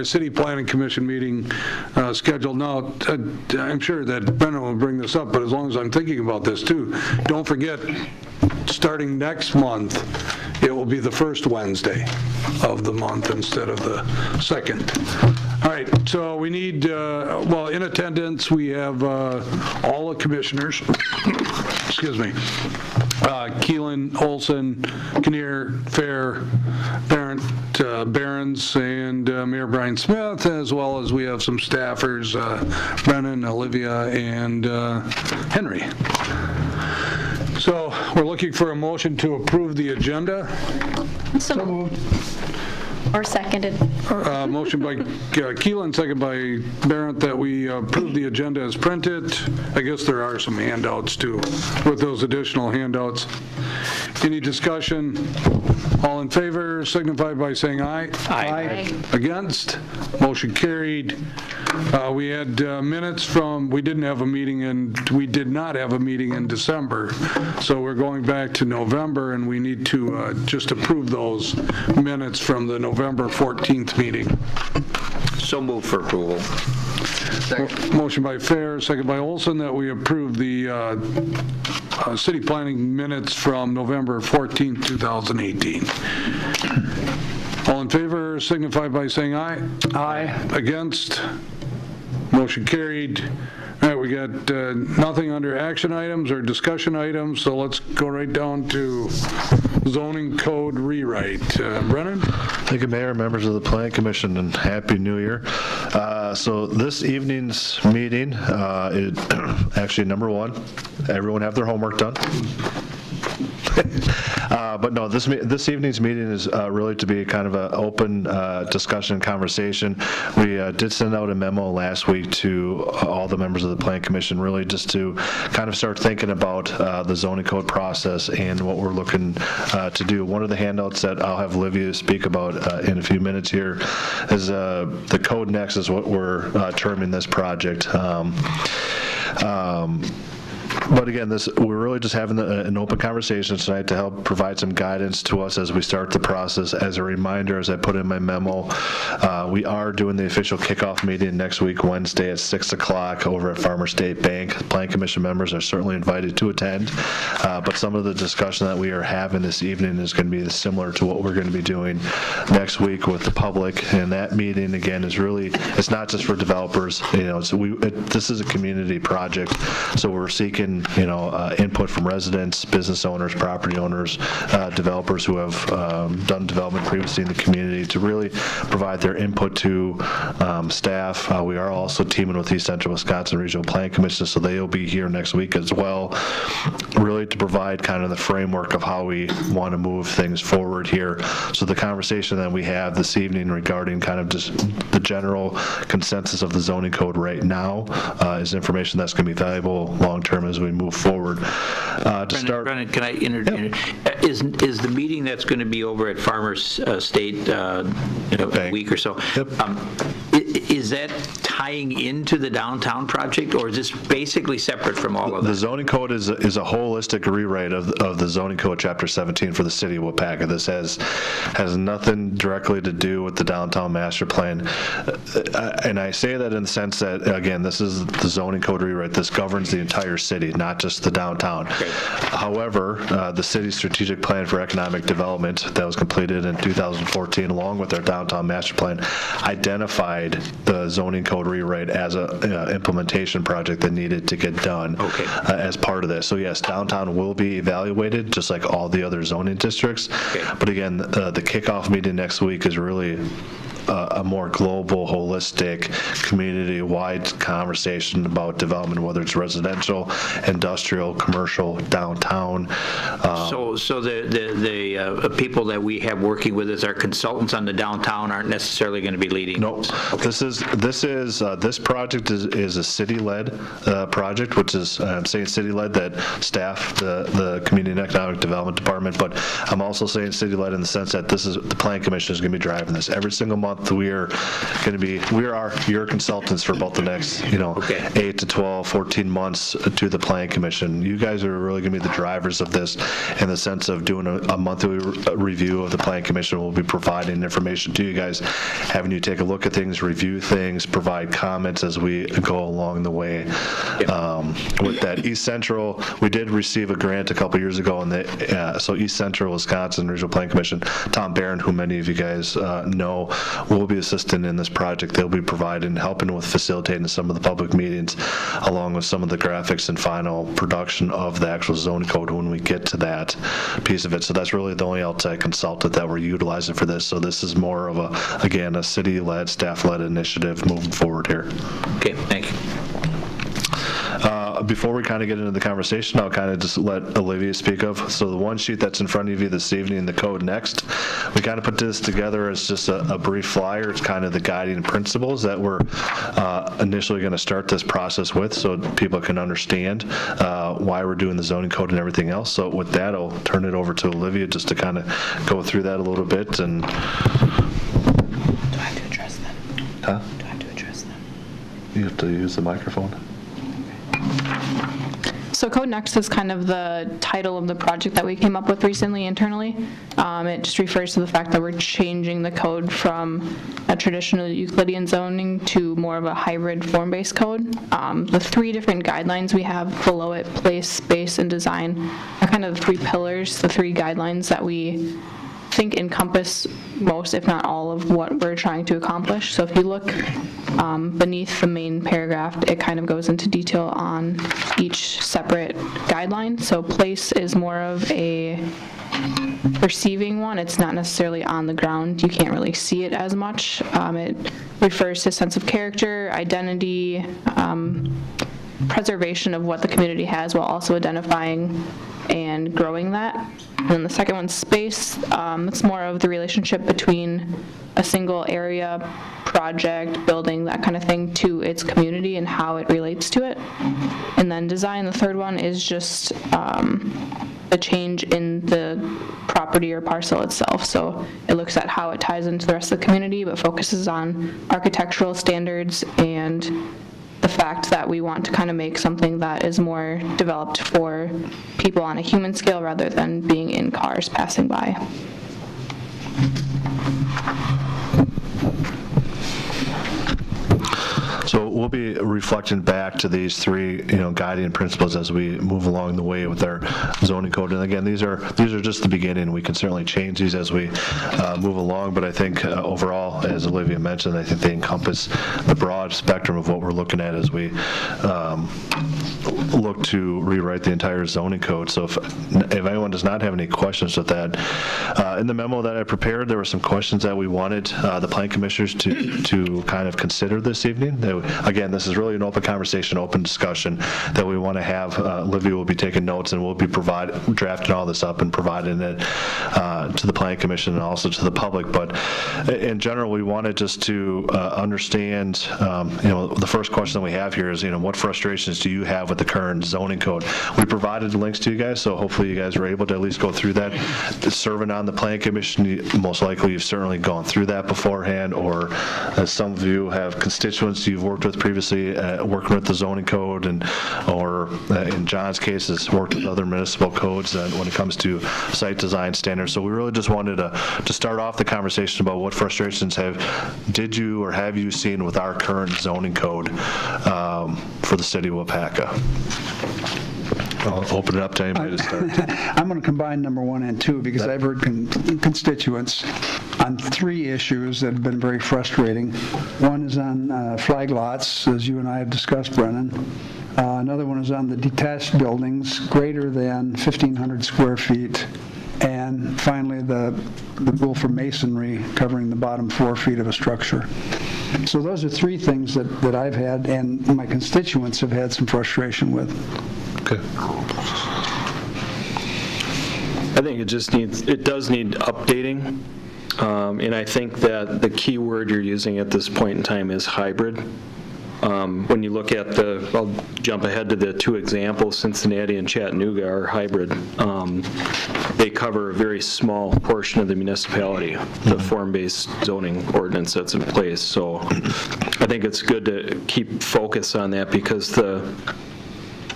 our City Planning Commission meeting scheduled. Now, I'm sure that Brennan will bring this up, but as long as I'm thinking about this too, don't forget, starting next month, it will be the first Wednesday of the month instead of the second. All right, so we need, well, in attendance, we have all the commissioners, excuse me, Keelan, Olson, Kinnear, Fair, Barons, and Mayor Brian Smith, as well as we have some staffers, Brennan, Olivia, and Henry. So we're looking for a motion to approve the agenda. So moved. Or seconded. Motion by Keelan, second by Barrett, that we approve the agenda as printed. I guess there are some handouts too, with those additional handouts. Any discussion? All in favor signify by saying aye. Aye. Against? Motion carried. We had minutes from, we did not have a meeting in December, so we're going back to November, and we need to just approve those minutes from the November 14th meeting. So moved for approval. Second. Motion by Fair, second by Olson, that we approve the city planning minutes from November 14th, 2018. All in favor signify by saying aye. Aye. Against? Motion carried. All right, we got nothing under action items or discussion items, so let's go right down to zoning code rewrite. Brennan? Thank you, Mayor, members of the Planning Commission, and Happy New Year. So this evening's meeting, actually number one, everyone have their homework done. But no, this evening's meeting is really to be kind of an open discussion and conversation. We did send out a memo last week to all the members of the Planning Commission, really just to kind of start thinking about the zoning code process and what we're looking to do. One of the handouts that I'll have Olivia speak about in a few minutes here is the Code Next is what we're terming this project. But again, we're really just having an open conversation tonight to help provide some guidance to us as we start the process. As a reminder, as I put in my memo, we are doing the official kickoff meeting next week, Wednesday at 6 o'clock over at Farmer State Bank. Planning Commission members are certainly invited to attend, but some of the discussion that we are having this evening is going to be similar to what we're going to be doing next week with the public. And that meeting, again, is really, it's not just for developers. This is a community project, so we're seeking input from residents, business owners, property owners, developers who have done development previously in the community to really provide their input to staff. We are also teaming with East Central Wisconsin Regional Planning Commission, so they'll be here next week as well, really to provide kind of the framework of how we want to move things forward here. So the conversation that we have this evening regarding kind of just the general consensus of the zoning code right now is information that's going to be valuable long-term as we move forward. Brennan, can I intervene? Yep. Is the meeting that's going to be over at Farmers State a week or so, yep. Is that tying into the downtown project, or is this basically separate from all of that? The zoning code is a holistic rewrite of the zoning code chapter 17 for the city of Waupaca. This has nothing directly to do with the downtown master plan. And I say that in the sense that, again, this is the zoning code rewrite. This governs the entire city, not just the downtown. Okay. However, the city's strategic plan for economic development that was completed in 2014, along with their downtown master plan, identified the zoning code rewrite as a implementation project that needed to get done as part of this. So yes, downtown will be evaluated just like all the other zoning districts. Okay. But again, the kickoff meeting next week is really a more global, holistic, community-wide conversation about development, whether it's residential, industrial, commercial, downtown. So the people that we have working with us, our consultants on the downtown, aren't necessarily going to be leading. No, this project is a city-led project, which is I'm saying city-led that staff the Community and Economic Development Department, but I'm also saying city-led in the sense that the Planning Commission is going to be driving this every single month. month, we are your consultants for about the next, 8 to 12, 14 months to the Plan Commission. You guys are really going to be the drivers of this in the sense of doing a monthly review of the Plan Commission. We'll be providing information to you guys, having you take a look at things, review things, provide comments as we go along the way. With that, East Central, we did receive a grant a couple years ago, and so East Central Wisconsin Regional Plan Commission, Tom Barron, who many of you guys know, will be assisting in this project. They'll be providing, helping with facilitating some of the public meetings, along with some of the graphics and final production of the actual zoning code when we get to that piece of it. So that's really the only outside consultant that we're utilizing for this. So this is more of a city-led, staff-led initiative moving forward here. Okay, thank you. Before we kind of get into the conversation, I'll kind of just let Olivia speak of. So the one sheet that's in front of you this evening, the code next, we kind of put this together as just a brief flyer. It's kind of the guiding principles that we're initially going to start this process with, so people can understand why we're doing the zoning code and everything else. So with that, I'll turn it over to Olivia just to kind of go through that a little bit. And Do I have to address them? Huh? Do I have to address them? You have to use the microphone. So Code Next is kind of the title of the project that we came up with recently internally. It just refers to the fact that we're changing the code from a traditional Euclidean zoning to more of a hybrid form-based code. The three different guidelines we have below it, place, space, and design, are kind of the three pillars, the three guidelines that we think encompass most, if not all, of what we're trying to accomplish. So if you look beneath the main paragraph, it kind of goes into detail on each separate guideline. So place is more of a perceiving one. It's not necessarily on the ground. You can't really see it as much. It refers to sense of character, identity, preservation of what the community has while also identifying and growing that. And then the second one's space. It's more of the relationship between a single area, project, building, that kind of thing, to its community and how it relates to it. And then design, the third one, is just a change in the property or parcel itself. So it looks at how it ties into the rest of the community, but focuses on architectural standards and the fact that we want to kind of make something that is more developed for people on a human scale rather than being in cars passing by. So we'll be reflecting back to these three, guiding principles as we move along the way with our zoning code. And again, these are just the beginning. We can certainly change these as we move along. But I think overall, as Olivia mentioned, I think they encompass the broad spectrum of what we're looking at as we look to rewrite the entire zoning code. So if anyone does not have any questions with that, in the memo that I prepared, there were some questions that we wanted the Plan Commissioners to kind of consider this evening. Again, this is really an open conversation, open discussion that we want to have. Olivia will be taking notes, and we'll be drafting all this up and providing it to the Plan Commission and also to the public. But in general, we wanted just to understand, the first question that we have here is, what frustrations do you have with the current zoning code? We provided links to you guys, so hopefully you guys were able to at least go through that. Serving on the Plan Commission, most likely you've certainly gone through that beforehand, or as some of you have constituents you've worked with previously, working with the zoning code, or in John's case, has worked with other municipal codes when it comes to site design standards. So we really just wanted to start off the conversation about what frustrations did you or have you seen with our current zoning code for the city of Waupaca. I'll open it up to anybody to start. I'm going to combine number 1 and 2 because I've heard constituents on 3 issues that have been very frustrating. One is on flag lots, as you and I have discussed, Brennan. Another one is on the detached buildings greater than 1,500 square feet. And finally, the rule for masonry covering the bottom 4 feet of a structure. So those are 3 things that I've had and my constituents have had some frustration with. Okay. I think it does need updating, and I think that the key word you're using at this point in time is hybrid. When you look at I'll jump ahead to the two examples, Cincinnati and Chattanooga are hybrid. They cover a very small portion of the municipality, the form-based zoning ordinance that's in place. So I think it's good to keep focus on that because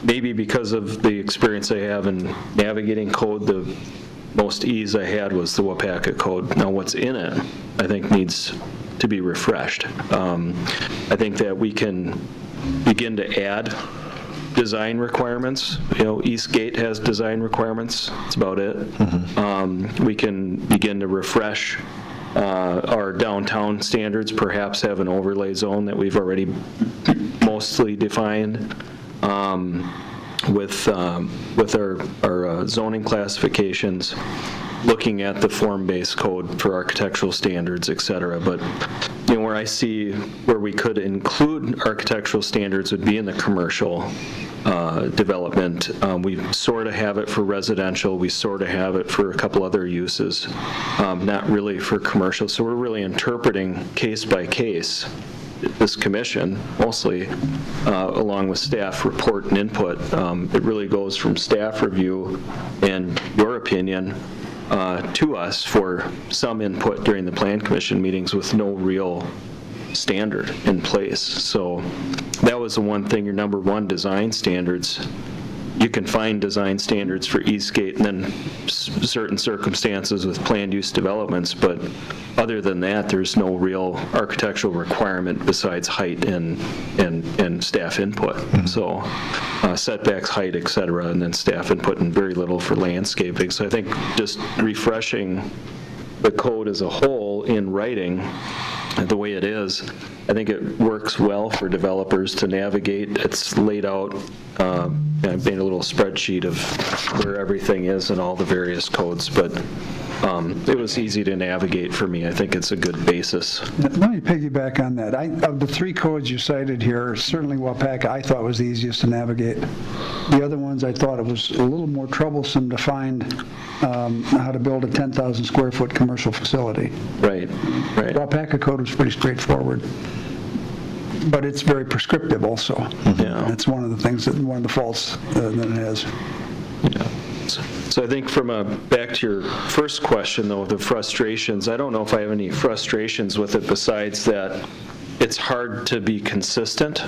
maybe because of the experience I have in navigating code, the most ease I had was the Waupaca code. Now what's in it, I think needs to be refreshed. I think that we can begin to add design requirements. Eastgate has design requirements. That's about it. We can begin to refresh our downtown standards, perhaps have an overlay zone that we've already mostly defined. With our zoning classifications, looking at the form-based code for architectural standards, et cetera. But where I see where we could include architectural standards would be in the commercial development. We sort of have it for residential. We sort of have it for a couple other uses, not really for commercial. So we're really interpreting case by case. This commission, mostly, along with staff report and input. It really goes from staff review and your opinion to us for some input during the plan commission meetings with no real standard in place. So that was the one thing, your number one, design standards. You can find design standards for Eastgate and then certain circumstances with planned use developments, but other than that, there's no real architectural requirement besides height and staff input. So setbacks, height, et cetera, and then staff input and very little for landscaping. So I think just refreshing the code as a whole in writing the way it is, I think it works well for developers to navigate. It's laid out, I made a little spreadsheet of where everything is in all the various codes, but it was easy to navigate for me. I think it's a good basis. Let me piggyback on that. Of the three codes you cited here, certainly Waupaca I thought was the easiest to navigate. The other ones I thought it was a little more troublesome to find how to build a 10,000 square foot commercial facility. Right. Waupaca code was pretty straightforward, but it's very prescriptive also. Yeah. That's one of the things, one of the faults that it has. Yeah. So I think back to your first question, though, the frustrations, I don't know if I have any frustrations with it besides that it's hard to be consistent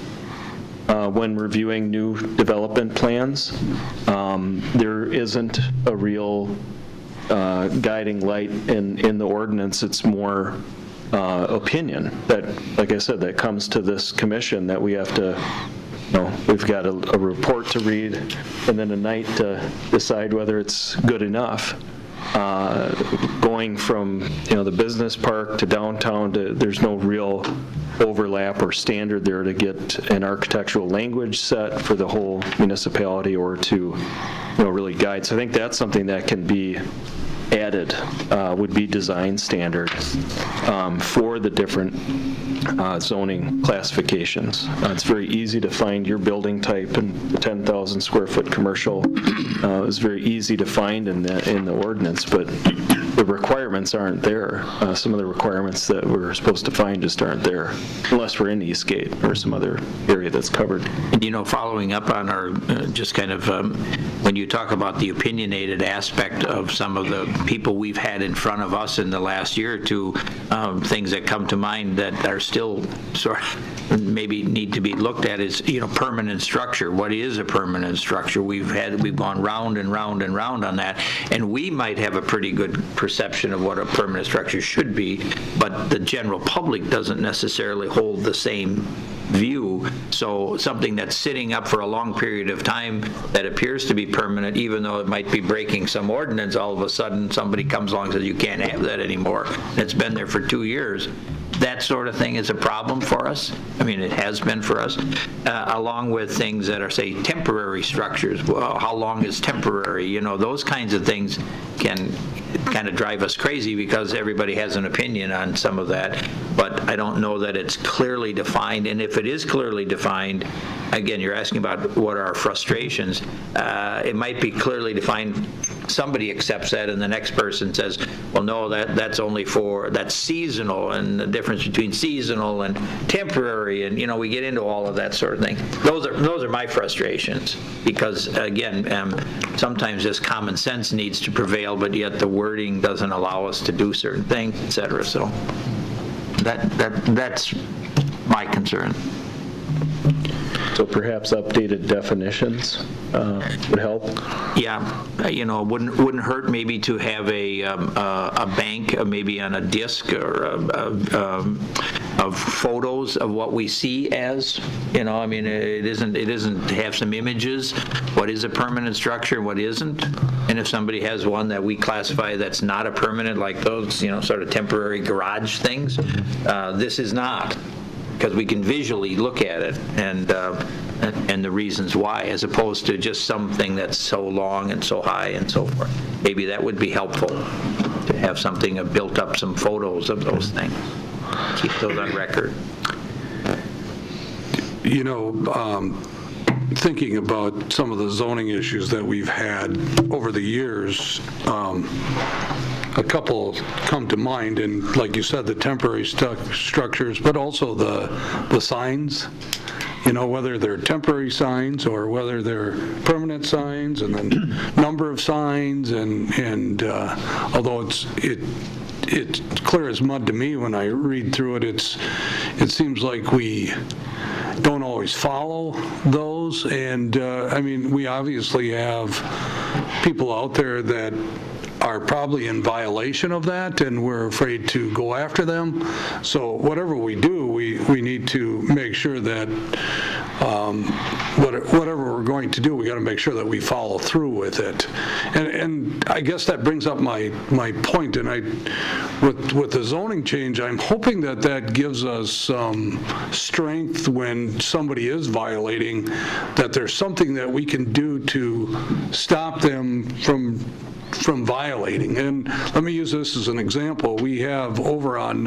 when reviewing new development plans. There isn't a real guiding light in the ordinance. It's more opinion that, like I said, that comes to this commission that we have to, we've got a report to read and then a night to decide whether it's good enough. Going from, the business park to downtown, there's no real overlap or standard there to get an architectural language set for the whole municipality or to, really guide. So I think that's something that can be added, would be design standards for the different zoning classifications. It's very easy to find your building type, and the 10,000 square foot commercial is very easy to find in the ordinance, but the requirements aren't there. Some of the requirements that we're supposed to find just aren't there, unless we're in Eastgate or some other area that's covered. Following up on our, just kind of, when you talk about the opinionated aspect of some of the people we've had in front of us in the last year or two, things that come to mind that are still sort of maybe need to be looked at is, permanent structure. What is a permanent structure? We've gone round and round and round on that, and we might have a pretty good perception of what a permanent structure should be, but the general public doesn't necessarily hold the same view. So something that's sitting up for a long period of time that appears to be permanent, even though it might be breaking some ordinance, all of a sudden somebody comes along and says you can't have that anymore. It's been there for 2 years. That sort of thing is a problem for us. I mean, it has been for us, along with things that are, say, temporary structures. Well, how long is temporary? Those kinds of things can kind of drive us crazy because everybody has an opinion on some of that, but I don't know that it's clearly defined, and if it is clearly defined, again, you're asking about what are our frustrations, it might be clearly defined, somebody accepts that, and the next person says, well, no, that's seasonal, and the difference between seasonal and temporary, and, we get into all of that sort of thing. Those are my frustrations, because, again, sometimes just common sense needs to prevail, but yet the wording doesn't allow us to do certain things, et cetera, so that's my concern. So perhaps updated definitions would help? Yeah, wouldn't hurt maybe to have a bank, maybe on a disc or of photos of what we see as, it isn't have some images, what is a permanent structure and what isn't, and if somebody has one that we classify that's not a permanent, like those, sort of temporary garage things, this is not, because we can visually look at it and the reasons why, as opposed to just something that's so long and so high and so forth. Maybe that would be helpful to have something, built up some photos of those things. Keep those on record. Thinking about some of the zoning issues that we've had over the years, a couple come to mind, and like you said, the temporary structures, but also the signs, whether they're temporary signs or whether they're permanent signs, and the number of signs, and although it's clear as mud to me when I read through it, it seems like we don't always follow those, and we obviously have people out there that are probably in violation of that, and we're afraid to go after them. So whatever we do, we need to make sure that whatever we're going to do, we got to make sure that we follow through with it. And I guess that brings up my point. And with the zoning change, I'm hoping that gives us some strength when somebody is violating, that there's something that we can do to stop them from violating. And let me use this as an example. We have over on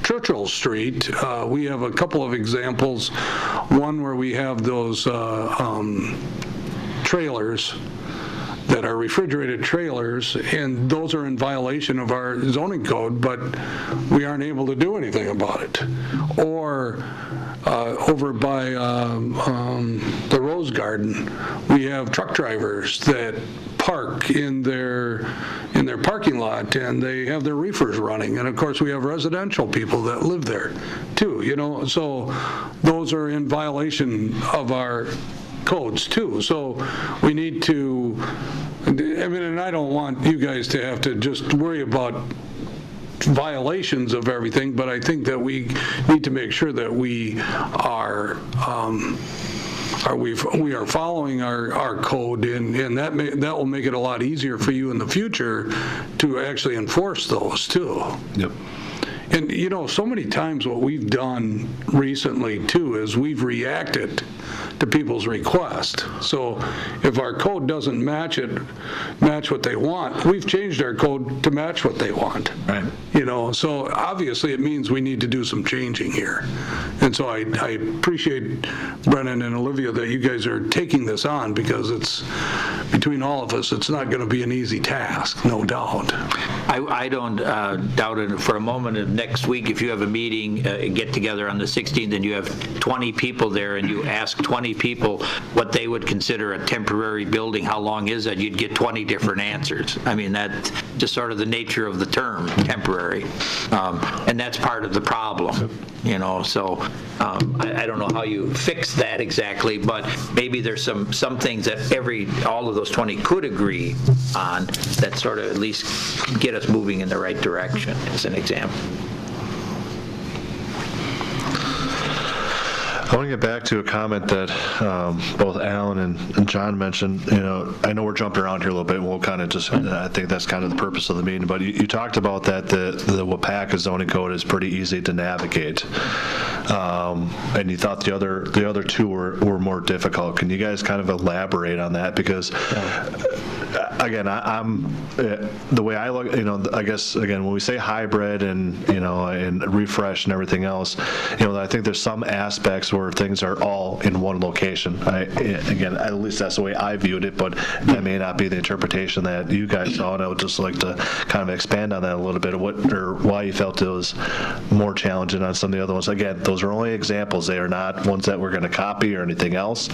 Churchill Street, we have a couple of examples. One where we have those trailers that are refrigerated trailers, and those are in violation of our zoning code, but we aren't able to do anything about it. Or over by the Rose Garden, we have truck drivers that park in their parking lot, and they have their reefers running, and of course we have residential people that live there too, so those are in violation of our codes too. So we need to, and I don't want you guys to have to just worry about violations of everything, but I think that we need to make sure that we are following our code, and that will make it a lot easier for you in the future to actually enforce those too. Yep. And so many times what we've done recently too is we've reacted to people's requests. So if our code doesn't match what they want, we've changed our code to match what they want. Right. So obviously it means we need to do some changing here. And so I appreciate, Brennan and Olivia, that you guys are taking this on, because it's, between all of us, it's not going to be an easy task, no doubt. I don't doubt it for a moment. Next week, if you have a meeting, get together on the 16th, and you have 20 people there, and you ask 20 people what they would consider a temporary building, how long is that? You'd get 20 different answers. That's just sort of the nature of the term, temporary. And that's part of the problem, so I don't know how you fix that exactly, but maybe there's some things that all of those 20 could agree on that sort of at least get us moving in the right direction, as an example. I want to get back to a comment that both Alan and John mentioned. I know we're jumping around here a little bit, and we'll kind of just, I think that's kind of the purpose of the meeting, but you talked about that the Waupaca zoning code is pretty easy to navigate, and you thought the other two were more difficult. Can you guys kind of elaborate on that? Because again, the way I look, I guess, again, when we say hybrid and, and refresh and everything else, I think there's some aspects where things are all in one location. Again, at least that's the way I viewed it, but that may not be the interpretation that you guys saw, and I would just like to kind of expand on that a little bit, why you felt it was more challenging on some of the other ones. Again, those are only examples. They are not ones that we're going to copy or anything else.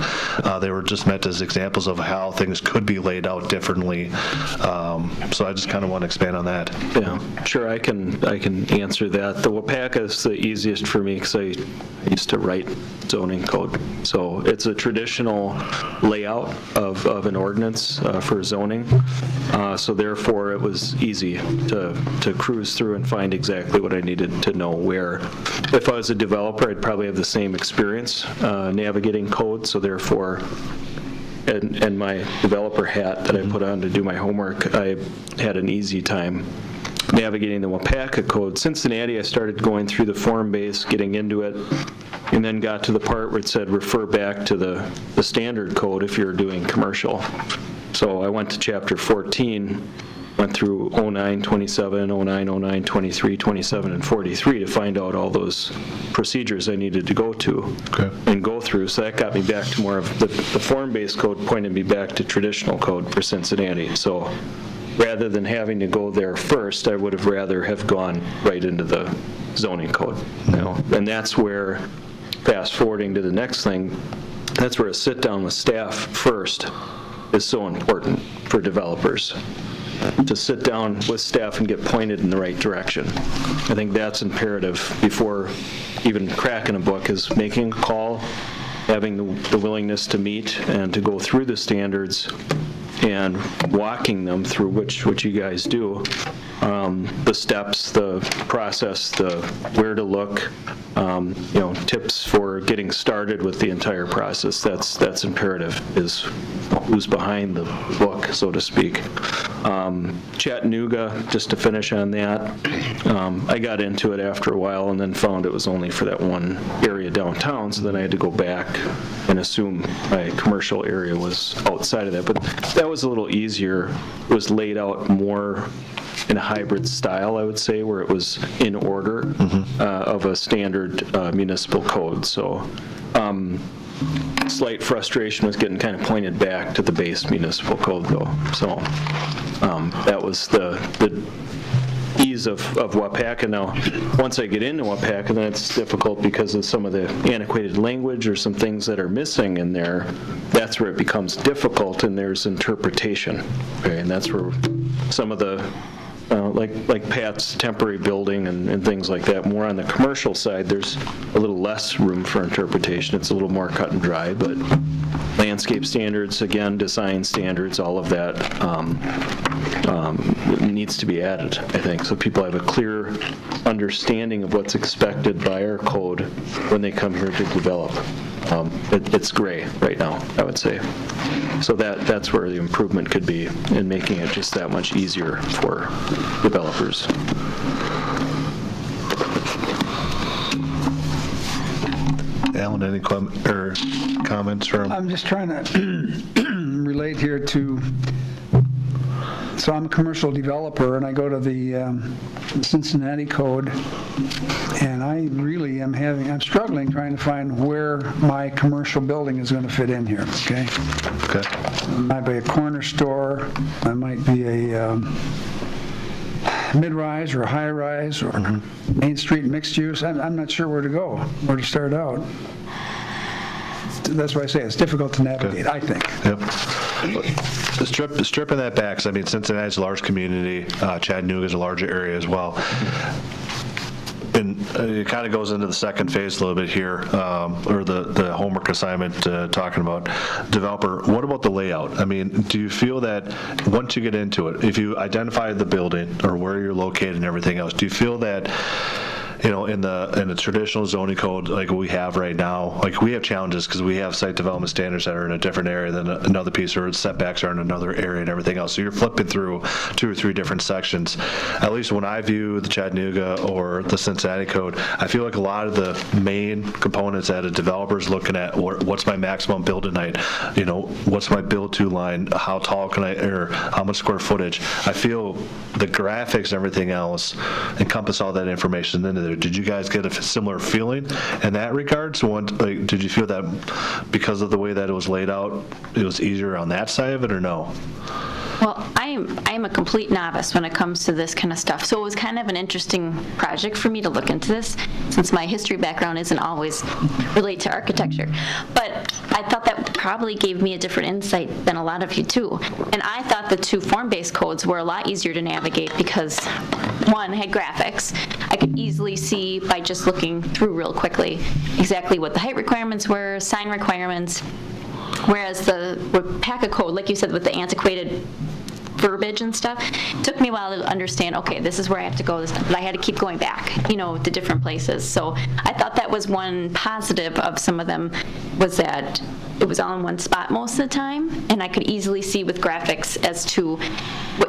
They were just meant as examples of how things could be laid out differently. So I just kind of want to expand on that. Yeah, sure, I can answer that. The Waupaca is the easiest for me because I used to write zoning code. So it's a traditional layout of an ordinance for zoning. So therefore, it was easy to cruise through and find exactly what I needed to know where. If I was a developer, I'd probably have the same experience navigating code. So therefore, and my developer hat that I put on to do my homework, I had an easy time navigating the Waupaca code. Cincinnati, I started going through the form base, getting into it, and then got to the part where it said refer back to the standard code if you're doing commercial. So I went to chapter 14, went through 09, 27, 09, 09, 23, 27, and 43 to find out all those procedures I needed to go to and go through. So that got me back to more of the form-based code, pointed me back to traditional code for Cincinnati. So rather than having to go there first, I would have rather have gone right into the zoning code. And that's where, fast forwarding to the next thing, that's where a sit down with staff first is so important for developers. To sit down with staff and get pointed in the right direction. I think that's imperative before even cracking a book, is making a call, having the willingness to meet and to go through the standards and walking them through, which you guys do, the steps, the process, the where to look, tips for getting started with the entire process. That's imperative, is who's behind the book, so to speak. Chattanooga, just to finish on that, I got into it after a while and then found it was only for that one area downtown, so then I had to go back and assume my commercial area was outside of that. But that was a little easier. It was laid out more in a hybrid style, I would say, where it was in order of a standard municipal code. So slight frustration was getting kind of pointed back to the base municipal code, though. So that was the ease of Waupaca. Now, once I get into Waupaca, then it's difficult because of some of the antiquated language or some things that are missing in there. That's where it becomes difficult, and there's interpretation. Okay? And that's where some of the like Pat's temporary building and things like that. More on the commercial side, there's a little less room for interpretation. It's a little more cut and dry, but landscape standards, again, design standards, all of that needs to be added, I think, so people have a clear understanding of what's expected by our code when they come here to develop. It's gray right now, I would say. So that's where the improvement could be in making it just that much easier for developers. Alan, any comments from? I'm just trying to relate here to, so I'm a commercial developer, and I go to the Cincinnati code, and I really I'm struggling trying to find where my commercial building is going to fit in here, okay? Okay. It might be a corner store, it might be a mid-rise or a high-rise or Main Street mixed use. I'm not sure where to go, where to start out. That's why I say it's difficult to navigate, I think. Yep. Stripping that back, 'cause I mean, Cincinnati's a large community, Chattanooga's a larger area as well. And it kind of goes into the second phase a little bit here, or the homework assignment talking about developer. What about the layout? I mean, do you feel that once you get into it, if you identify the building or where you're located and everything else, do you feel that in the traditional zoning code like we have right now, like we have challenges because we have site development standards that are in a different area than another piece, or setbacks are in another area and everything else. So you're flipping through 2 or 3 different sections. At least when I view the Chattanooga or the Cincinnati code, I feel like a lot of the main components that a developer's looking at, what's my maximum build to night, what's my build to line, how tall can I, or how much square footage. I feel the graphics and everything else encompass all that information into there. Did you guys get a similar feeling in that regard? So did you feel that because of the way that it was laid out, it was easier on that side of it, or no? Well, I'm a complete novice when it comes to this kind of stuff, so it was kind of an interesting project for me to look into this, since my history background isn't always related to architecture. But I thought that probably gave me a different insight than a lot of you too. And I thought the 2 form-based codes were a lot easier to navigate because one had graphics. I could easily see by just looking through real quickly exactly what the height requirements were, sign requirements. Whereas the Waupaca code, like you said, with the antiquated verbiage and stuff, it took me a while to understand, okay, this is where I have to go, but I had to keep going back, to different places. So I thought that was one positive of some of them, was that it was all in one spot most of the time, and I could easily see with graphics as to,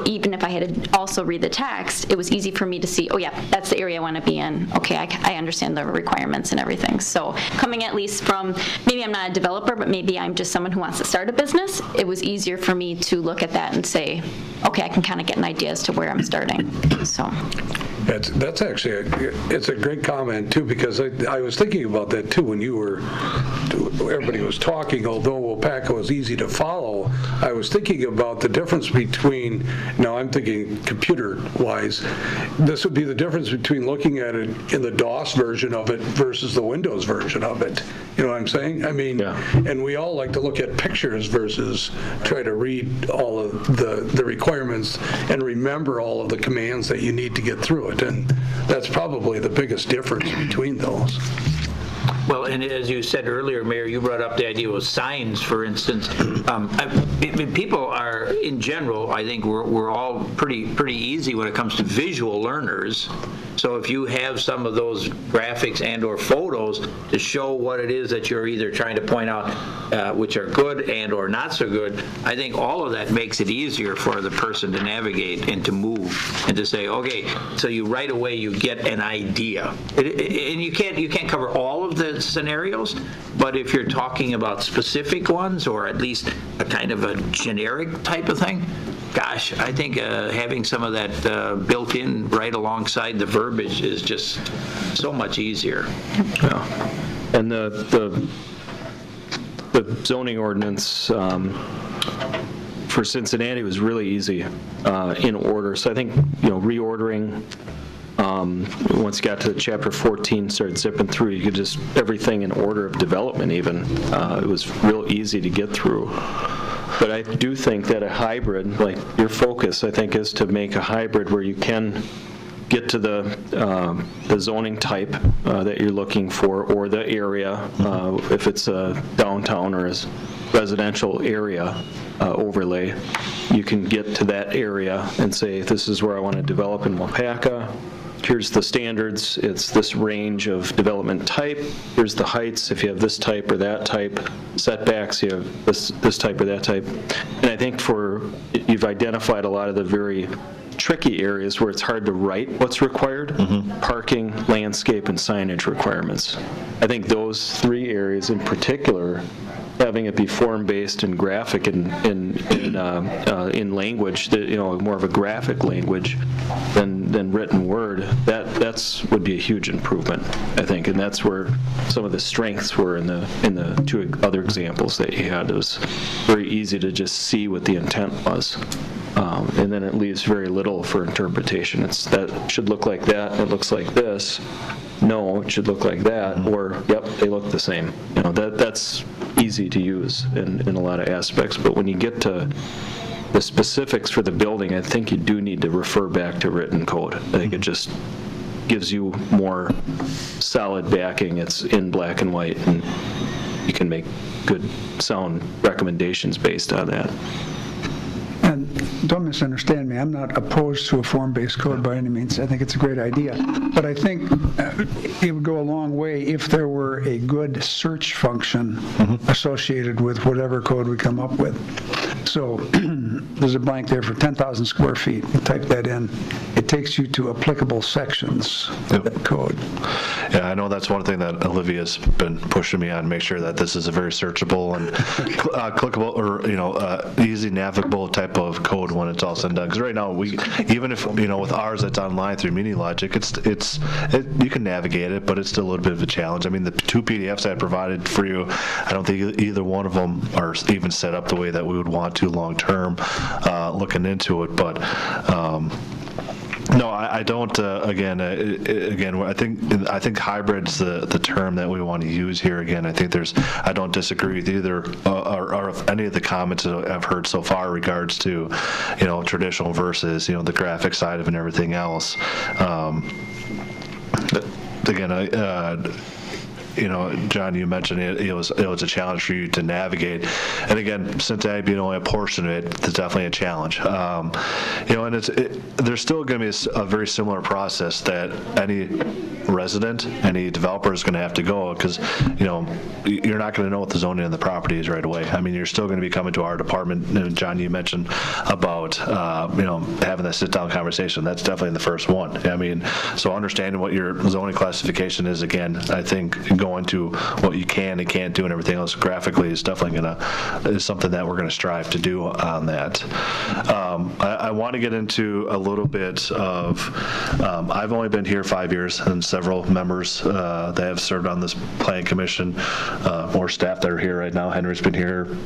even if I had to also read the text, it was easy for me to see, oh yeah, that's the area I want to be in. Okay, I understand the requirements and everything. So coming at least from, maybe I'm not a developer, but maybe I'm just someone who wants to start a business, it was easier for me to look at that and say, okay, I can kind of get an idea as to where I'm starting. So. That's actually, it's a great comment too, because I was thinking about that too when everybody was talking, although Waupaca was easy to follow, I was thinking about the difference between, now I'm thinking computer-wise, this would be the difference between looking at it in the DOS version of it versus the Windows version of it. You know what I'm saying? I mean, and we all like to look at pictures versus try to read all of the requirements and remember all of the commands that you need to get through it. And that's probably the biggest difference between those. Well, and as you said earlier, Mayor, you brought up the idea of signs, for instance. People are, in general, I think we're all pretty easy when it comes to visual learners. So if you have some of those graphics and or photos to show what it is that you're either trying to point out, which are good and or not so good, I think all of that makes it easier for the person to navigate and to move and to say, okay, so you right away you get an idea. And you can't cover all of the scenarios, but if you're talking about specific ones or at least a kind of a generic type of thing, gosh, I think having some of that built in right alongside the verbiage is just so much easier. Yeah. And the zoning ordinance for Cincinnati was really easy in order. So I think, reordering, once you got to chapter 14, started zipping through, you could just, everything in order of development even, it was real easy to get through. But I do think that a hybrid, like your focus, I think, is to make a hybrid where you can get to the zoning type that you're looking for, or the area, if it's a downtown or a residential area overlay, you can get to that area and say, this is where I want to develop in Waupaca. Here's the standards, it's this range of development type, here's the heights, if you have this type or that type, setbacks, you have this type or that type. And I think you've identified a lot of the very tricky areas where it's hard to write what's required, parking, landscape, and signage requirements. I think those 3 areas in particular, having it be form-based and graphic in in language, more of a graphic language than written word, that's would be a huge improvement, I think, and that's where some of the strengths were in the 2 other examples that you had. It was very easy to just see what the intent was, and then it leaves very little for interpretation. That should look like that. It looks like this. No, it should look like that, or yep, they look the same. That's easy to use in a lot of aspects, but when you get to the specifics for the building, I think you do need to refer back to written code. I think it just gives you more solid backing. It's in black and white, and you can make good, sound recommendations based on that. And don't misunderstand me, I'm not opposed to a form-based code by any means. I think it's a great idea. But I think it would go a long way if there were a good search function associated with whatever code we come up with. So there's a blank there for 10,000 square feet. You type that in. It takes you to applicable sections of that code. Yeah, I know that's one thing that Olivia's been pushing me on, make sure that this is a very searchable and clickable or, easy navigable type of code when it's all said and done. Because right now, even if, with ours that's online through MiniLogic, you can navigate it, but it's still a little bit of a challenge. I mean, the 2 PDFs I provided for you, I don't think either one of them are even set up the way that we would want to long-term looking into it, but no, I don't. Again, I think hybrid's the term that we want to use here. Again, I don't disagree with either or any of the comments that I've heard so far in regards to, traditional versus the graphic side of it and everything else. Again, John, you mentioned it was a challenge for you to navigate, and again, since that being only a portion of it, it's definitely a challenge. And there's still going to be a very similar process that any resident, any developer is going to have to go, because you're not going to know what the zoning on the property is right away. I mean, you're still going to be coming to our department. And John, you mentioned about having that sit-down conversation. That's definitely the first one. I mean, so understanding what your zoning classification is, again, I think going to what you can and can't do and everything else graphically is definitely is something that we're going to strive to do on that. I want to get into a little bit of, I've only been here 5 years, and several members that have served on this planning commission, more staff that are here right now. Henry's been here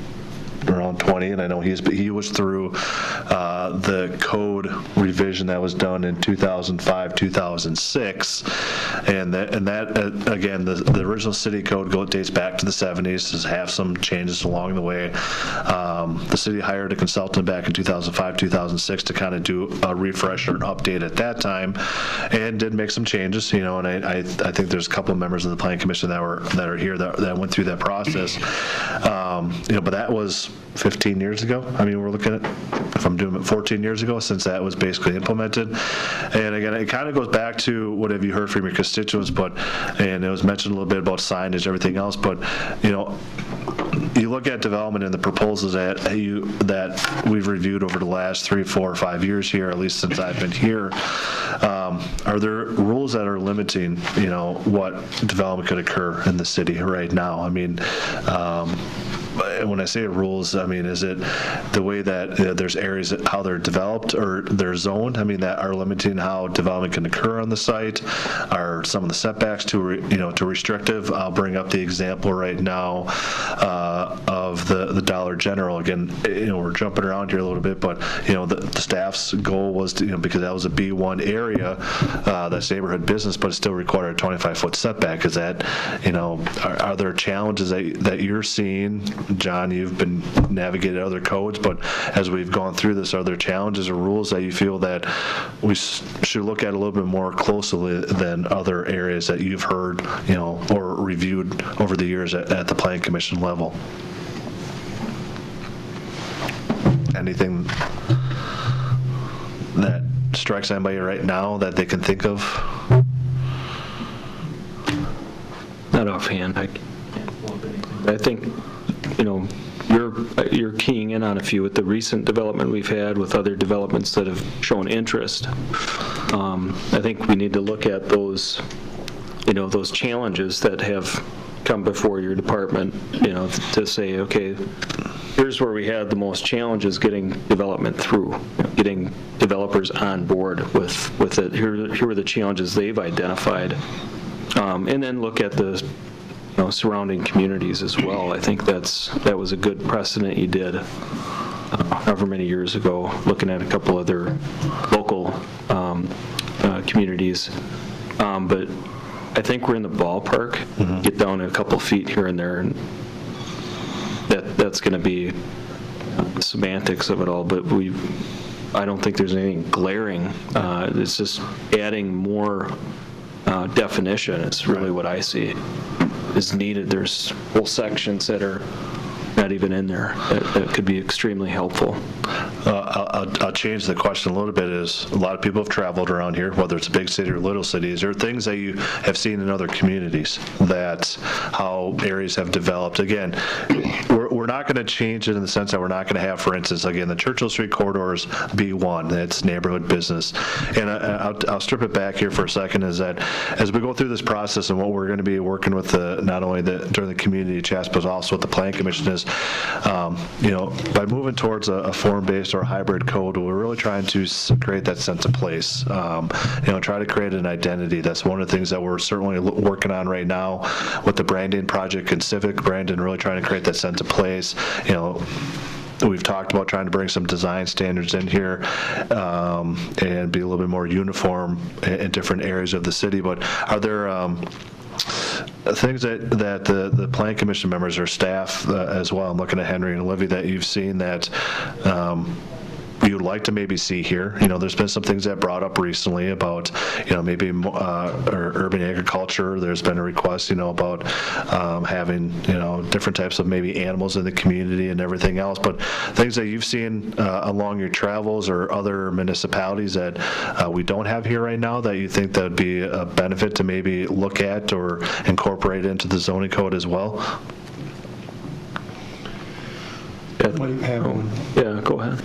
around 20, and I know he was through the code revision that was done in 2005, 2006, and that again, the original city code dates back to the 70s. Does have some changes along the way. The city hired a consultant back in 2005, 2006 to kind of do a refresh or an update at that time, and did make some changes. And I think there's a couple of members of the planning commission that are here that went through that process. But that was 15 years ago. I mean, we're looking at, if I'm doing it 14 years ago since that was basically implemented. And again, it kind of goes back to what have you heard from your constituents, and it was mentioned a little bit about signage, everything else, but you look at development and the proposals that we've reviewed over the last 3, 4, or 5 years here, at least since I've been here. Are there rules that are limiting, what development could occur in the city right now? I mean, when I say rules, I mean, is it the way that there's areas that how they're developed or they're zoned? I mean, that are limiting how development can occur on the site? Are some of the setbacks too restrictive? I'll bring up the example right now of the Dollar General. Again, we're jumping around here a little bit, but the staff's goal was to, because that was a B1 area, that's neighborhood business, but it still required a 25-foot setback. Is that, are there challenges that you're seeing? John, you've been navigating other codes, but as we've gone through this, are there challenges or rules that you feel that we should look at a little bit more closely than other areas that you've heard, or reviewed over the years at the planning commission level? Anything that strikes anybody right now that they can think of? Not offhand. I think, you're keying in on a few with the recent development we've had with other developments that have shown interest. I think we need to look at those, those challenges that have come before your department, to say, okay, here's where we had the most challenges getting development through, getting developers on board with it. Here were the challenges they've identified. And then look at the surrounding communities as well. I think that was a good precedent you did however many years ago, looking at a couple other local communities. But I think we're in the ballpark. Mm-hmm. Get down a couple feet here and there, and that's going to be the semantics of it all. But I don't think there's anything glaring. It's just adding more definition. It's really what I see is needed. There's whole sections that are not even in there that could be extremely helpful. I'll change the question a little bit. Is a lot of people have traveled around here, whether it's a big city or little city. Is there things that you have seen in other communities that how areas have developed? Again, we're not going to change it in the sense that we're not going to have, for instance, again, the Churchill Street corridors B1, that's neighborhood business. And I'll strip it back here for a second, is that as we go through this process and what we're going to be working with not only during the community chats, but also what the Plan Commission is, by moving towards a form-based or a hybrid code, we're really trying to create that sense of place, try to create an identity. That's one of the things that we're certainly working on right now with the branding project and Civic Brandon, really trying to create that sense of place. We've talked about trying to bring some design standards in here and be a little bit more uniform in different areas of the city. But are there things that the Plan Commission members or staff as well, I'm looking at Henry and Olivia, that you've seen that you'd like to maybe see here? There's been some things that brought up recently about, maybe urban agriculture. There's been a request, about having, different types of maybe animals in the community and everything else. But things that you've seen along your travels or other municipalities that we don't have here right now that you think that would be a benefit to maybe look at or incorporate into the zoning code as well? Yeah, go ahead.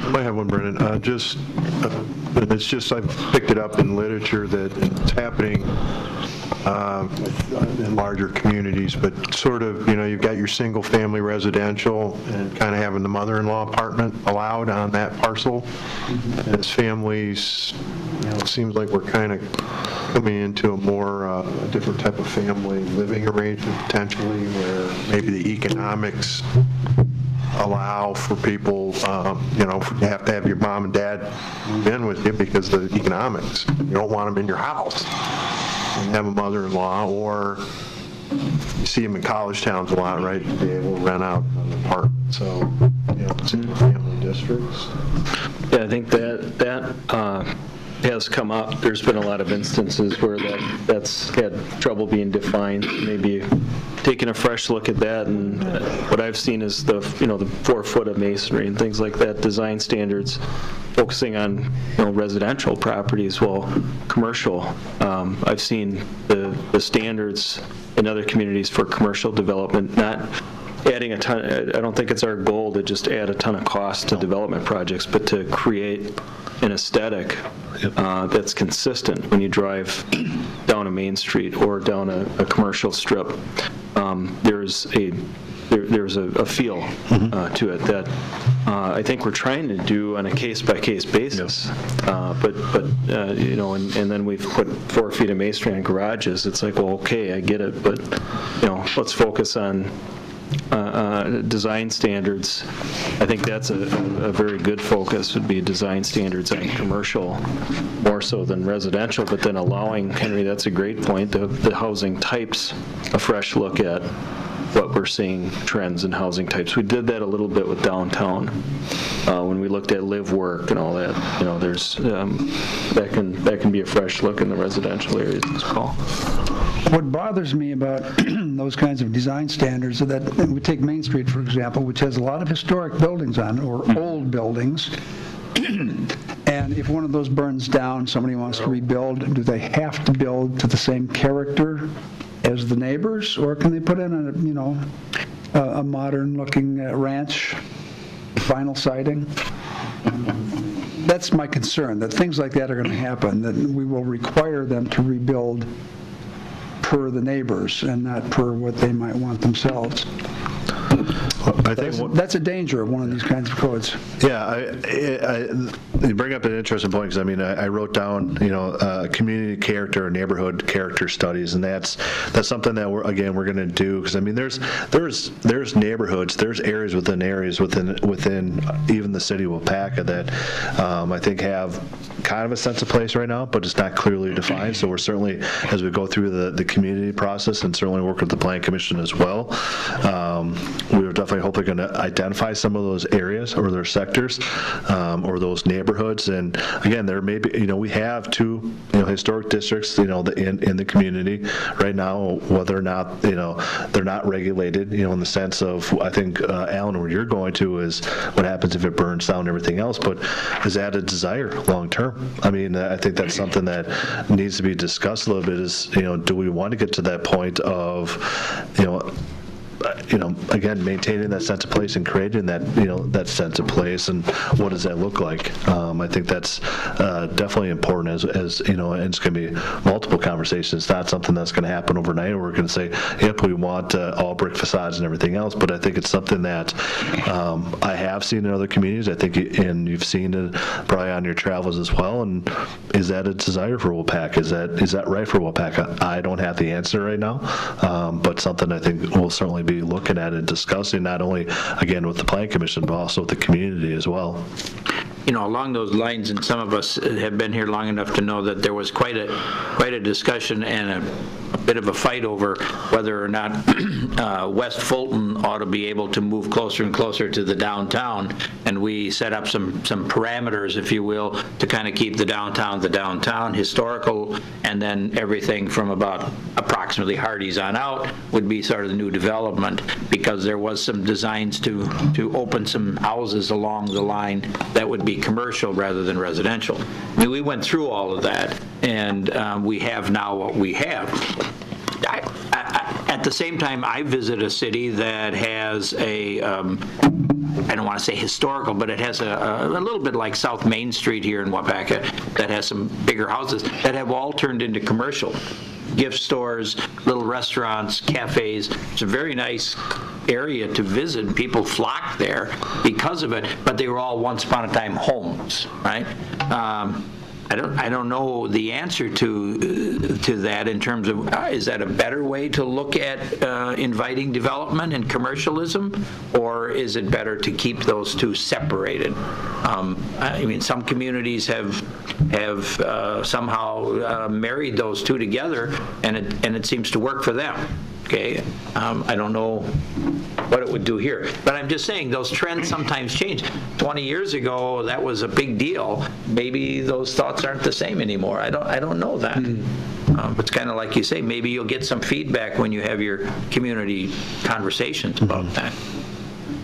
I might have one, Brennan. It's just I've picked it up in literature that it's happening in larger communities, but sort of, you've got your single-family residential and kind of having the mother-in-law apartment allowed on that parcel. As families, it seems like we're kind of coming into a different type of family living arrangement potentially, where maybe the economics allow for people, you have to have your mom and dad move in with you because of the economics. You don't want them in your house and have a mother-in-law, or you see them in college towns a lot, right, to be able to rent out an apartment. So, single family districts. Yeah, I think that has come up. There's been a lot of instances where that's had trouble being defined. Maybe taking a fresh look at that, and what I've seen is the 4 foot of masonry and things like that, design standards, focusing on residential properties, well, commercial. I've seen the standards in other communities for commercial development, not adding a ton. I don't think it's our goal to just add a ton of cost to development projects, but to create an aesthetic that's consistent when you drive down a main street or down a commercial strip. There's a feel to it that I think we're trying to do on a case-by-case basis. And then we've put 4 feet of masonry on garages. It's like, well, okay, I get it, but let's focus on design standards. I think that's a very good focus, would be design standards on commercial more so than residential, but then allowing, Henry, that's a great point, the housing types, a fresh look at what we're seeing trends in housing types. We did that a little bit with downtown when we looked at live work and all that. There's that can be a fresh look in the residential areas as well. What bothers me about those kinds of design standards is that we take Main Street, for example, which has a lot of historic buildings on it, or old buildings, and if one of those burns down, somebody wants to rebuild, do they have to build to the same character as the neighbors, or can they put in a modern-looking ranch vinyl siding? That's my concern, that things like that are going to happen, that we will require them to rebuild per the neighbors and not per what they might want themselves. I think that's a danger of one of these kinds of codes. Yeah, you bring up an interesting point, because I wrote down community character, neighborhood character studies, and that's something that we're going to do, because there's neighborhoods, there's areas within even the city of Waupaca that I think have kind of a sense of place right now, but it's not clearly defined. So we're certainly, as we go through the community process and certainly work with the Plan Commission as well, we would definitely hope they're going to identify some of those areas or their sectors or those neighborhoods. And again, there may be, we have two, historic districts, in the community right now, whether or not, they're not regulated, in the sense of, I think, Alan, where you're going to is what happens if it burns down and everything else, but is that a desire long term? I mean, I think that's something that needs to be discussed a little bit is, do we want to get to that point of, again, maintaining that sense of place and creating that, that sense of place, and what does that look like? I think that's definitely important as and it's going to be multiple conversations. It's not something that's going to happen overnight. We're going to say, yep, we want all brick facades and everything else, but I think it's something that I have seen in other communities. I think, and you've seen it probably on your travels as well, and is that a desire for Waupaca? Is that right for Waupaca? I don't have the answer right now, but something I think we'll certainly be looking at and discussing, not only, again, with the Plan Commission, but also with the community as well. Along those lines, and some of us have been here long enough to know that there was quite a discussion and a bit of a fight over whether or not West Fulton ought to be able to move closer and closer to the downtown, and we set up some parameters, if you will, to kind of keep the downtown historical, and then everything from about approximately Hardee's on out would be sort of the new development, because there was some designs to open some houses along the line that would be commercial rather than residential. I mean, we went through all of that, and we have now what we have. At the same time, I visit a city that has I don't want to say historical, but it has a little bit like South Main Street here in Waupaca, that has some bigger houses that have all turned into commercial. Gift stores, little restaurants, cafes. It's a very nice area to visit. People flock there because of it, but they were all once upon a time homes, right? I don't know the answer to that in terms of is that a better way to look at inviting development and commercialism, or is it better to keep those two separated? I mean, some communities have somehow married those two together, and it seems to work for them. Okay, I don't know what it would do here, but I'm just saying those trends sometimes change. 20 years ago, that was a big deal. Maybe those thoughts aren't the same anymore. I don't know that. It's kind of like you say, maybe you'll get some feedback when you have your community conversations about that.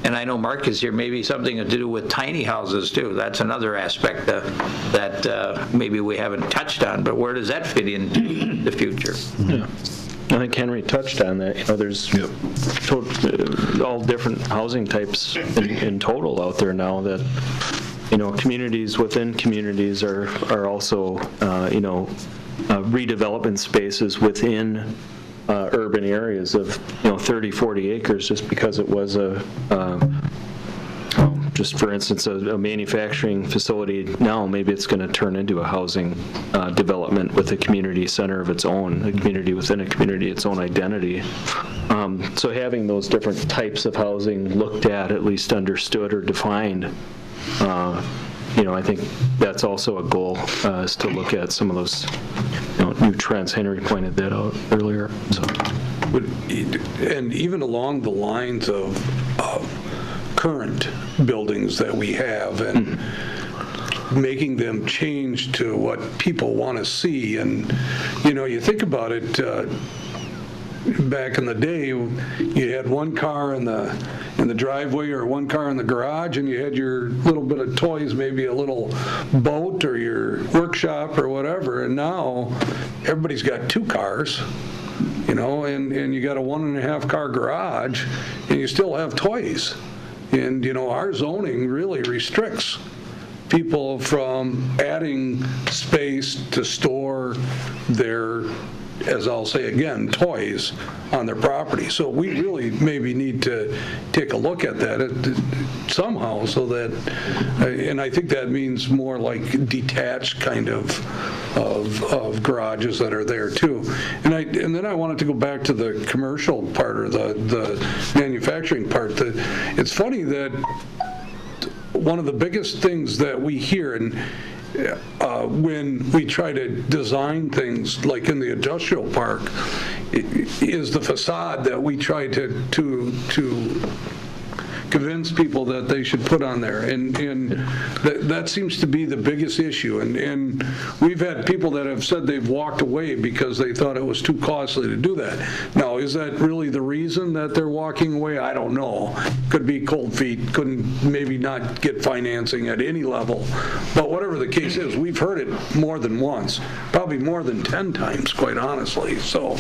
And I know Mark is here, maybe something to do with tiny houses too. That's another aspect that maybe we haven't touched on, but where does that fit into the future? Yeah. I think Henry touched on that. There's all different housing types in total out there now that, communities within communities are also, redevelopment spaces within urban areas of, 30, 40 acres just because it was just for instance, a manufacturing facility now, maybe it's going to turn into a housing development with a community center of its own, a community within a community, its own identity. So having those different types of housing looked at least understood or defined, I think that's also a goal, is to look at some of those new trends. Henry pointed that out earlier. So. And even along the lines of current buildings that we have, and making them change to what people want to see. And, you think about it, back in the day, you had one car in the driveway or one car in the garage, and you had your little bit of toys, maybe a little boat or your workshop or whatever. And now everybody's got two cars, and you got a 1.5 car garage, and you still have toys. And, our zoning really restricts people from adding space to store their, as I'll say again, toys on their property. So we really maybe need to take a look at that somehow, so that, and I think that means more like detached kind of garages that are there too. And then I wanted to go back to the commercial part, or the manufacturing part. It's funny that one of the biggest things that we hear, and when we try to design things like in the industrial park, is the facade that we try to convince people that they should put on there. And that seems to be the biggest issue. And we've had people that have said they've walked away because they thought it was too costly to do that. Now, is that really the reason that they're walking away? I don't know. Could be cold feet, couldn't maybe not get financing at any level. But whatever the case is, we've heard it more than once, probably more than 10 times, quite honestly. So,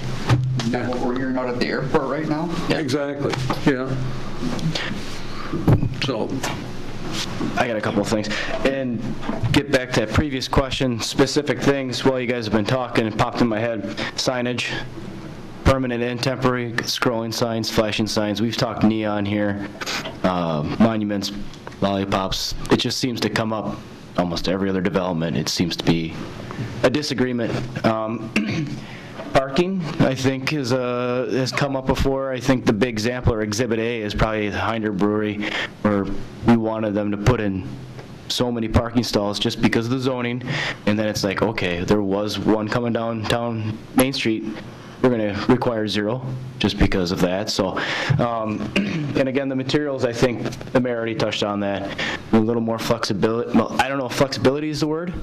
That's what we're hearing out at the airport right now? exactly, yeah. So, I got a couple of things. And get back to that previous question, specific things while you guys have been talking, it popped in my head. Signage, permanent and temporary, scrolling signs, flashing signs. We've talked neon here, monuments, lollipops. It just seems to come up almost every other development. It seems to be a disagreement. Parking, I think, has come up before. I think the big example or Exhibit A is probably the Hinder Brewery, where we wanted them to put in so many parking stalls just because of the zoning, and then it's like, okay, there was one coming downtown Main Street, we're going to require 0 just because of that. So, and again, the materials, I think the mayor already touched on that. A little more flexibility. Well, I don't know if flexibility is the word,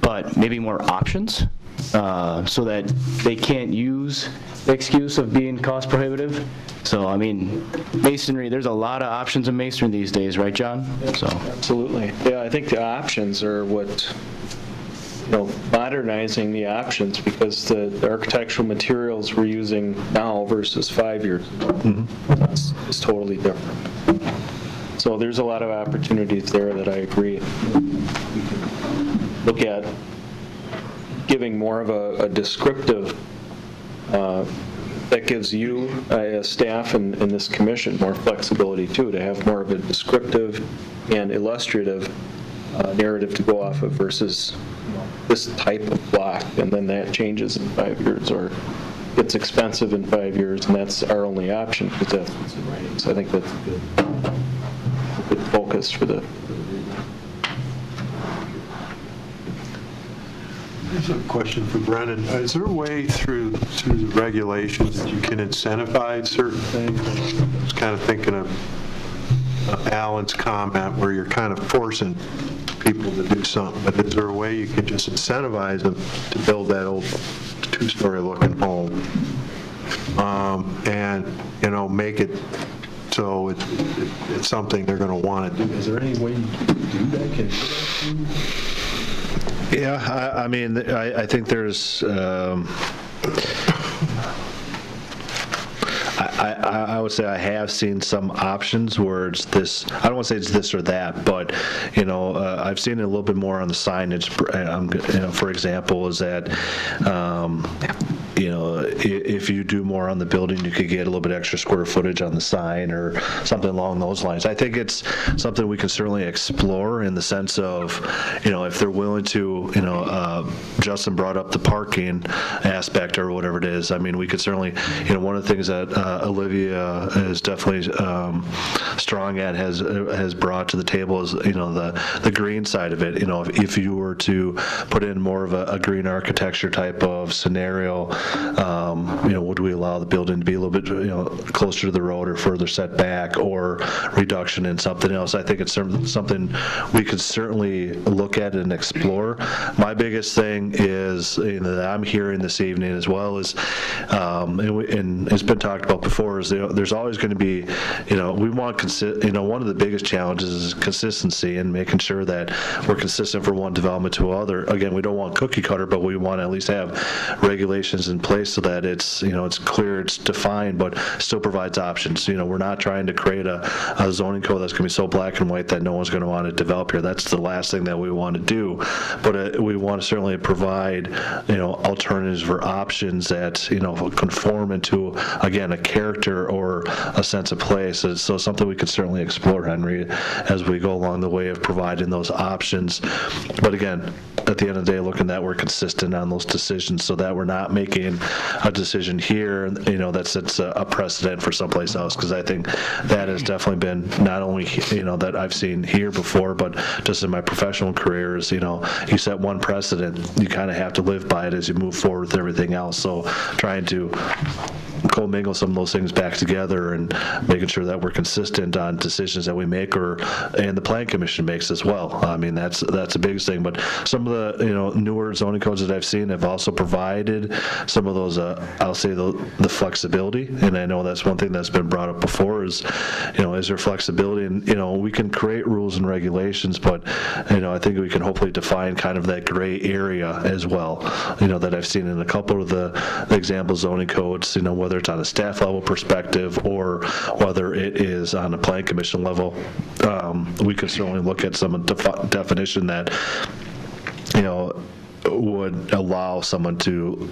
but maybe more options so that they can't use the excuse of being cost prohibitive. So, I mean, masonry, there's a lot of options in masonry these days, right, John? So, Absolutely. Yeah, I think the options are what, modernizing the options, because the architectural materials we're using now versus 5 years ago is totally different. So there's a lot of opportunities there that I agree. We can look at giving more of a descriptive, that gives you as staff and this commission more flexibility too, to have more of a descriptive and illustrative narrative to go off of versus this type of block, and then that changes in 5 years or gets expensive in 5 years, and that's our only option because that's what's in writing. So I think that's a good focus for the Here's a question for Brennan. Is there a way through the regulations that you can incentivize certain things? I was kind of thinking of Alan's comment where you're kind of forcing people to do something, but is there a way you could just incentivize them to build that old 2-story looking home and, make it so it's something they're going to want to do? Is there any way you can do that? Can you do that? Yeah, I mean, I think there's, I would say I have seen some options where it's this, I don't want to say it's this or that, but, I've seen it a little bit more on the signage. For example, is that, if you do more on the building, you could get a little bit extra square footage on the sign or something along those lines. I think it's something we can certainly explore in the sense of, if they're willing to, Justin brought up the parking aspect or whatever it is. I mean, we could certainly, one of the things that Olivia is definitely strong at, has brought to the table is, the green side of it. If you were to put in more of a green architecture type of scenario, would we allow the building to be a little bit, closer to the road or further set back, or reduction in something else? I think it's something we could certainly look at and explore. My biggest thing is, that I'm hearing this evening as well is, and it's been talked about before, is there's always going to be, we want, one of the biggest challenges is consistency and making sure that we're consistent from one development to another. Again, we don't want cookie cutter, but we want to at least have regulations in place so that it's, it's clear, it's defined, but still provides options. We're not trying to create a zoning code that's going to be so black and white that no one's going to want to develop here. That's the last thing that we want to do. But we want to certainly provide, alternatives or options that, conform into, again, a character or a sense of place. So something we could certainly explore, Henry, as we go along the way of providing those options. But again, at the end of the day, looking that we're consistent on those decisions so that we're not making a decision here, that sets a precedent for someplace else, because I think that has definitely been not only, that I've seen here before, but just in my professional careers, you set one precedent, you kind of have to live by it as you move forward with everything else. So trying to commingle some of those things back together and making sure that we're consistent on decisions that we make and the Plan Commission makes as well. I mean, that's a big thing. But some of the, newer zoning codes that I've seen have also provided some of those, I'll say the flexibility. And I know that's one thing that's been brought up before is there flexibility? And, we can create rules and regulations, but, I think we can hopefully define kind of that gray area as well, that I've seen in a couple of the example zoning codes, whether it's on a staff level perspective or whether it is on a Plan Commission level. We can certainly look at some definition that, would allow someone to,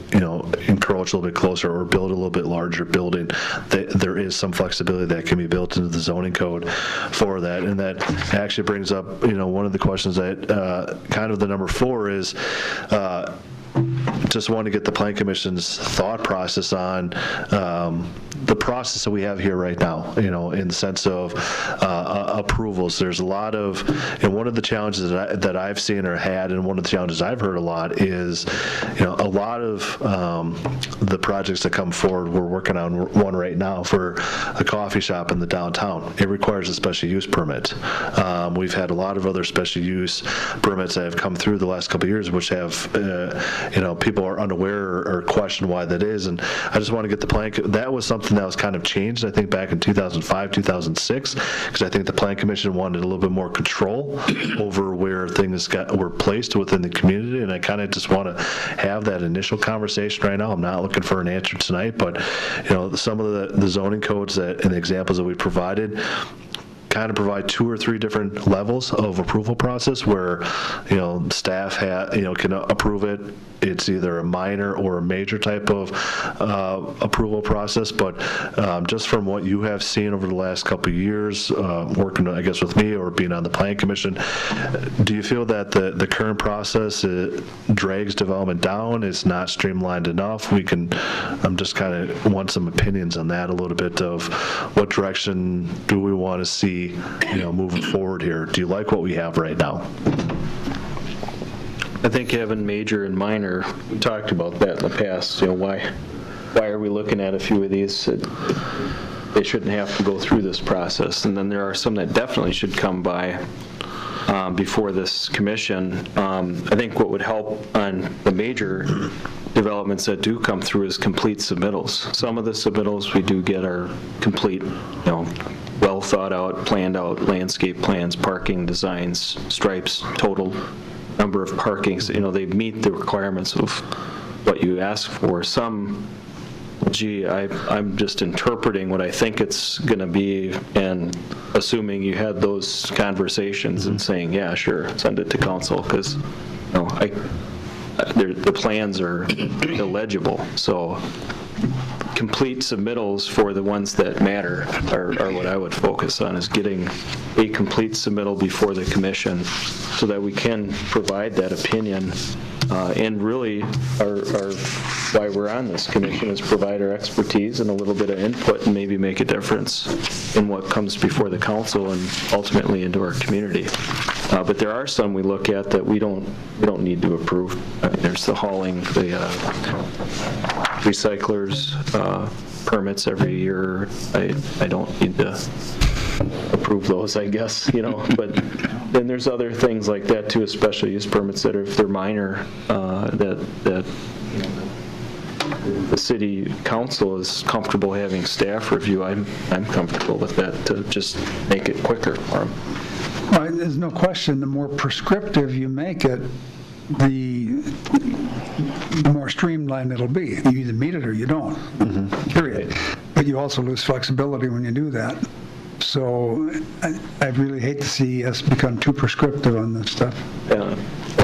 encroach a little bit closer or build a little bit larger building. There is some flexibility that can be built into the zoning code for that. And that actually brings up, one of the questions that kind of the number 4 is, just want to get the Plan Commission's thought process on the process that we have here right now, in the sense of approvals. There's a lot of, and one of the challenges that I've seen or had, and one of the challenges I've heard a lot is, a lot of the projects that come forward, we're working on one right now for a coffee shop in the downtown. It requires a special use permit. We've had a lot of other special use permits that have come through the last couple of years, which have, people are unaware or question why that is. And I just want to get the Plan, that was something that was kind of changed, I think, back in 2005, 2006, because I think the Plan Commission wanted a little bit more control over where things were placed within the community. And I kind of just want to have that initial conversation right now. I'm not looking for an answer tonight, but, some of the zoning codes and the examples that we provided kind of provide 2 or 3 different levels of approval process where, staff can approve it. It's either a minor or a major type of approval process. But just from what you have seen over the last couple of years, working, I guess, with me or being on the Plan Commission, do you feel that the current process drags development down? It's not streamlined enough? I'm just kind of want some opinions on that a little bit of what direction do we want to see moving forward here. Do you like what we have right now? I think having major and minor, we talked about that in the past, why are we looking at a few of these? They shouldn't have to go through this process. And then there are some that definitely should come by before this commission. I think what would help on the major developments that do come through is complete submittals. Some of the submittals we do get are complete, well thought out, planned out landscape plans, parking designs, stripes, total number of parkings. They meet the requirements of what you ask for. Some, I'm just interpreting what I think it's going to be and assuming you had those conversations and saying, yeah, sure, send it to council, because the plans are illegible. So complete submittals for the ones that matter are what I would focus on, is getting a complete submittal before the commission so that we can provide that opinion. And really, why we're on this commission is provide our expertise and a little bit of input and maybe make a difference in what comes before the council and ultimately into our community. But there are some we look at that we don't need to approve. There's the hauling, the recyclers permits every year. I don't need to approve those, I guess, but then there's other things like that too, special use permits that are, if they're minor, that the city council is comfortable having staff review. I'm comfortable with that to just make it quicker for them. Well, there's no question, the more prescriptive you make it, the more streamlined it'll be. You either meet it or you don't, period. But you also lose flexibility when you do that. So I really hate to see us become too prescriptive on this stuff.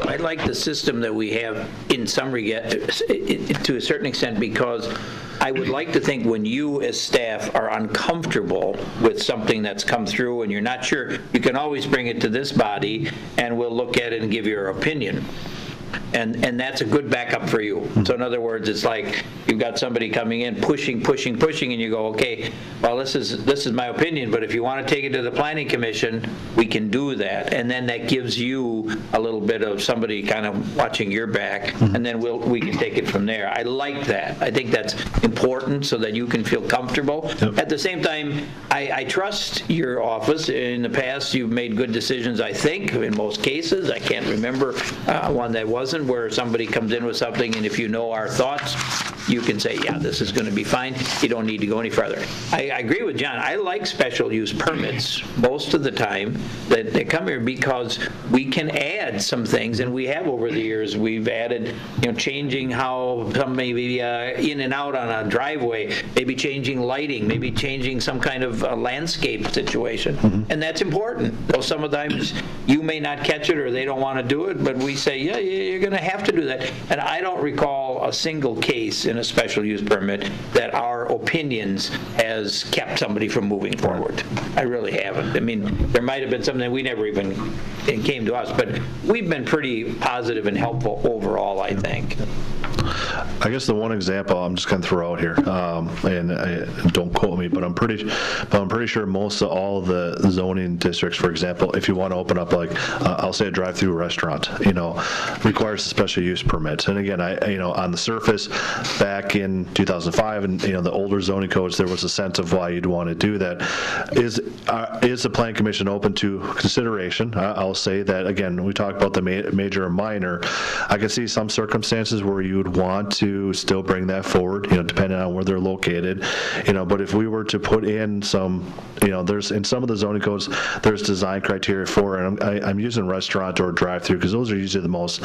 I like the system that we have in some regard, to a certain extent, because I would like to think when you as staff are uncomfortable with something that's come through and you're not sure, you can always bring it to this body and we'll look at it and give your opinion. And that's a good backup for you. So in other words, it's like you've got somebody coming in, pushing, and you go, okay, well, this is my opinion, but if you want to take it to the planning commission, we can do that. And then that gives you a little bit of somebody kind of watching your back, and then we can take it from there. I like that. I think that's important so that you can feel comfortable. Yep. At the same time, I trust your office. In the past, you've made good decisions, I think, in most cases. I can't remember one that wasn't, where somebody comes in with something, and if you know our thoughts, you can say, yeah, this is going to be fine. You don't need to go any further. I agree with John. I like special use permits most of the time that they come here because we can add some things, and we have over the years. We've added, changing how some maybe in and out on a driveway, maybe changing lighting, maybe changing some kind of landscape situation. And that's important. Though sometimes you may not catch it or they don't want to do it, but we say, yeah, you're going to have to do that. And I don't recall a single case in a special use permit that our opinions has kept somebody from moving forward. I really haven't. I mean, there might have been something that we never even came to us, but we've been pretty positive and helpful overall, I think. I guess the one example I'm just going to throw out here, and don't quote me, but I'm pretty sure most of all the zoning districts, for example, if you want to open up I'll say a drive-through restaurant, requires a special use permit. And again, on the surface, back in 2005, and the older zoning codes, there was a sense of why you'd want to do that. Is the Plan Commission open to consideration? I'll say that again. We talked about the major and minor. I can see some circumstances where you would want to still bring that forward, depending on where they're located, but if we were to put in some, there's in some of the zoning codes, there's design criteria for it. And I'm using restaurant or drive-through because those are usually the most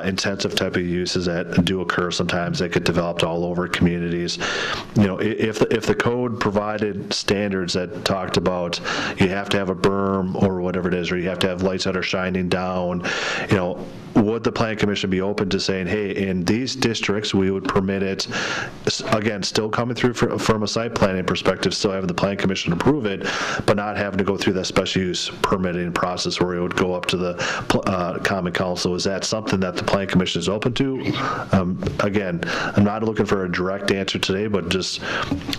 intensive type of uses that do occur sometimes that get developed all over communities. If the code provided standards that talked about you have to have a berm or whatever it is, or you have to have lights that are shining down, would the Plan Commission be open to saying, hey, in these districts, we would permit it, again, still coming through from a site planning perspective, still having the Plan Commission approve it, but not having to go through that special use permitting process where it would go up to the Common Council? Is that something that the Plan Commission is open to? Again, I'm not looking for a direct answer today, but just,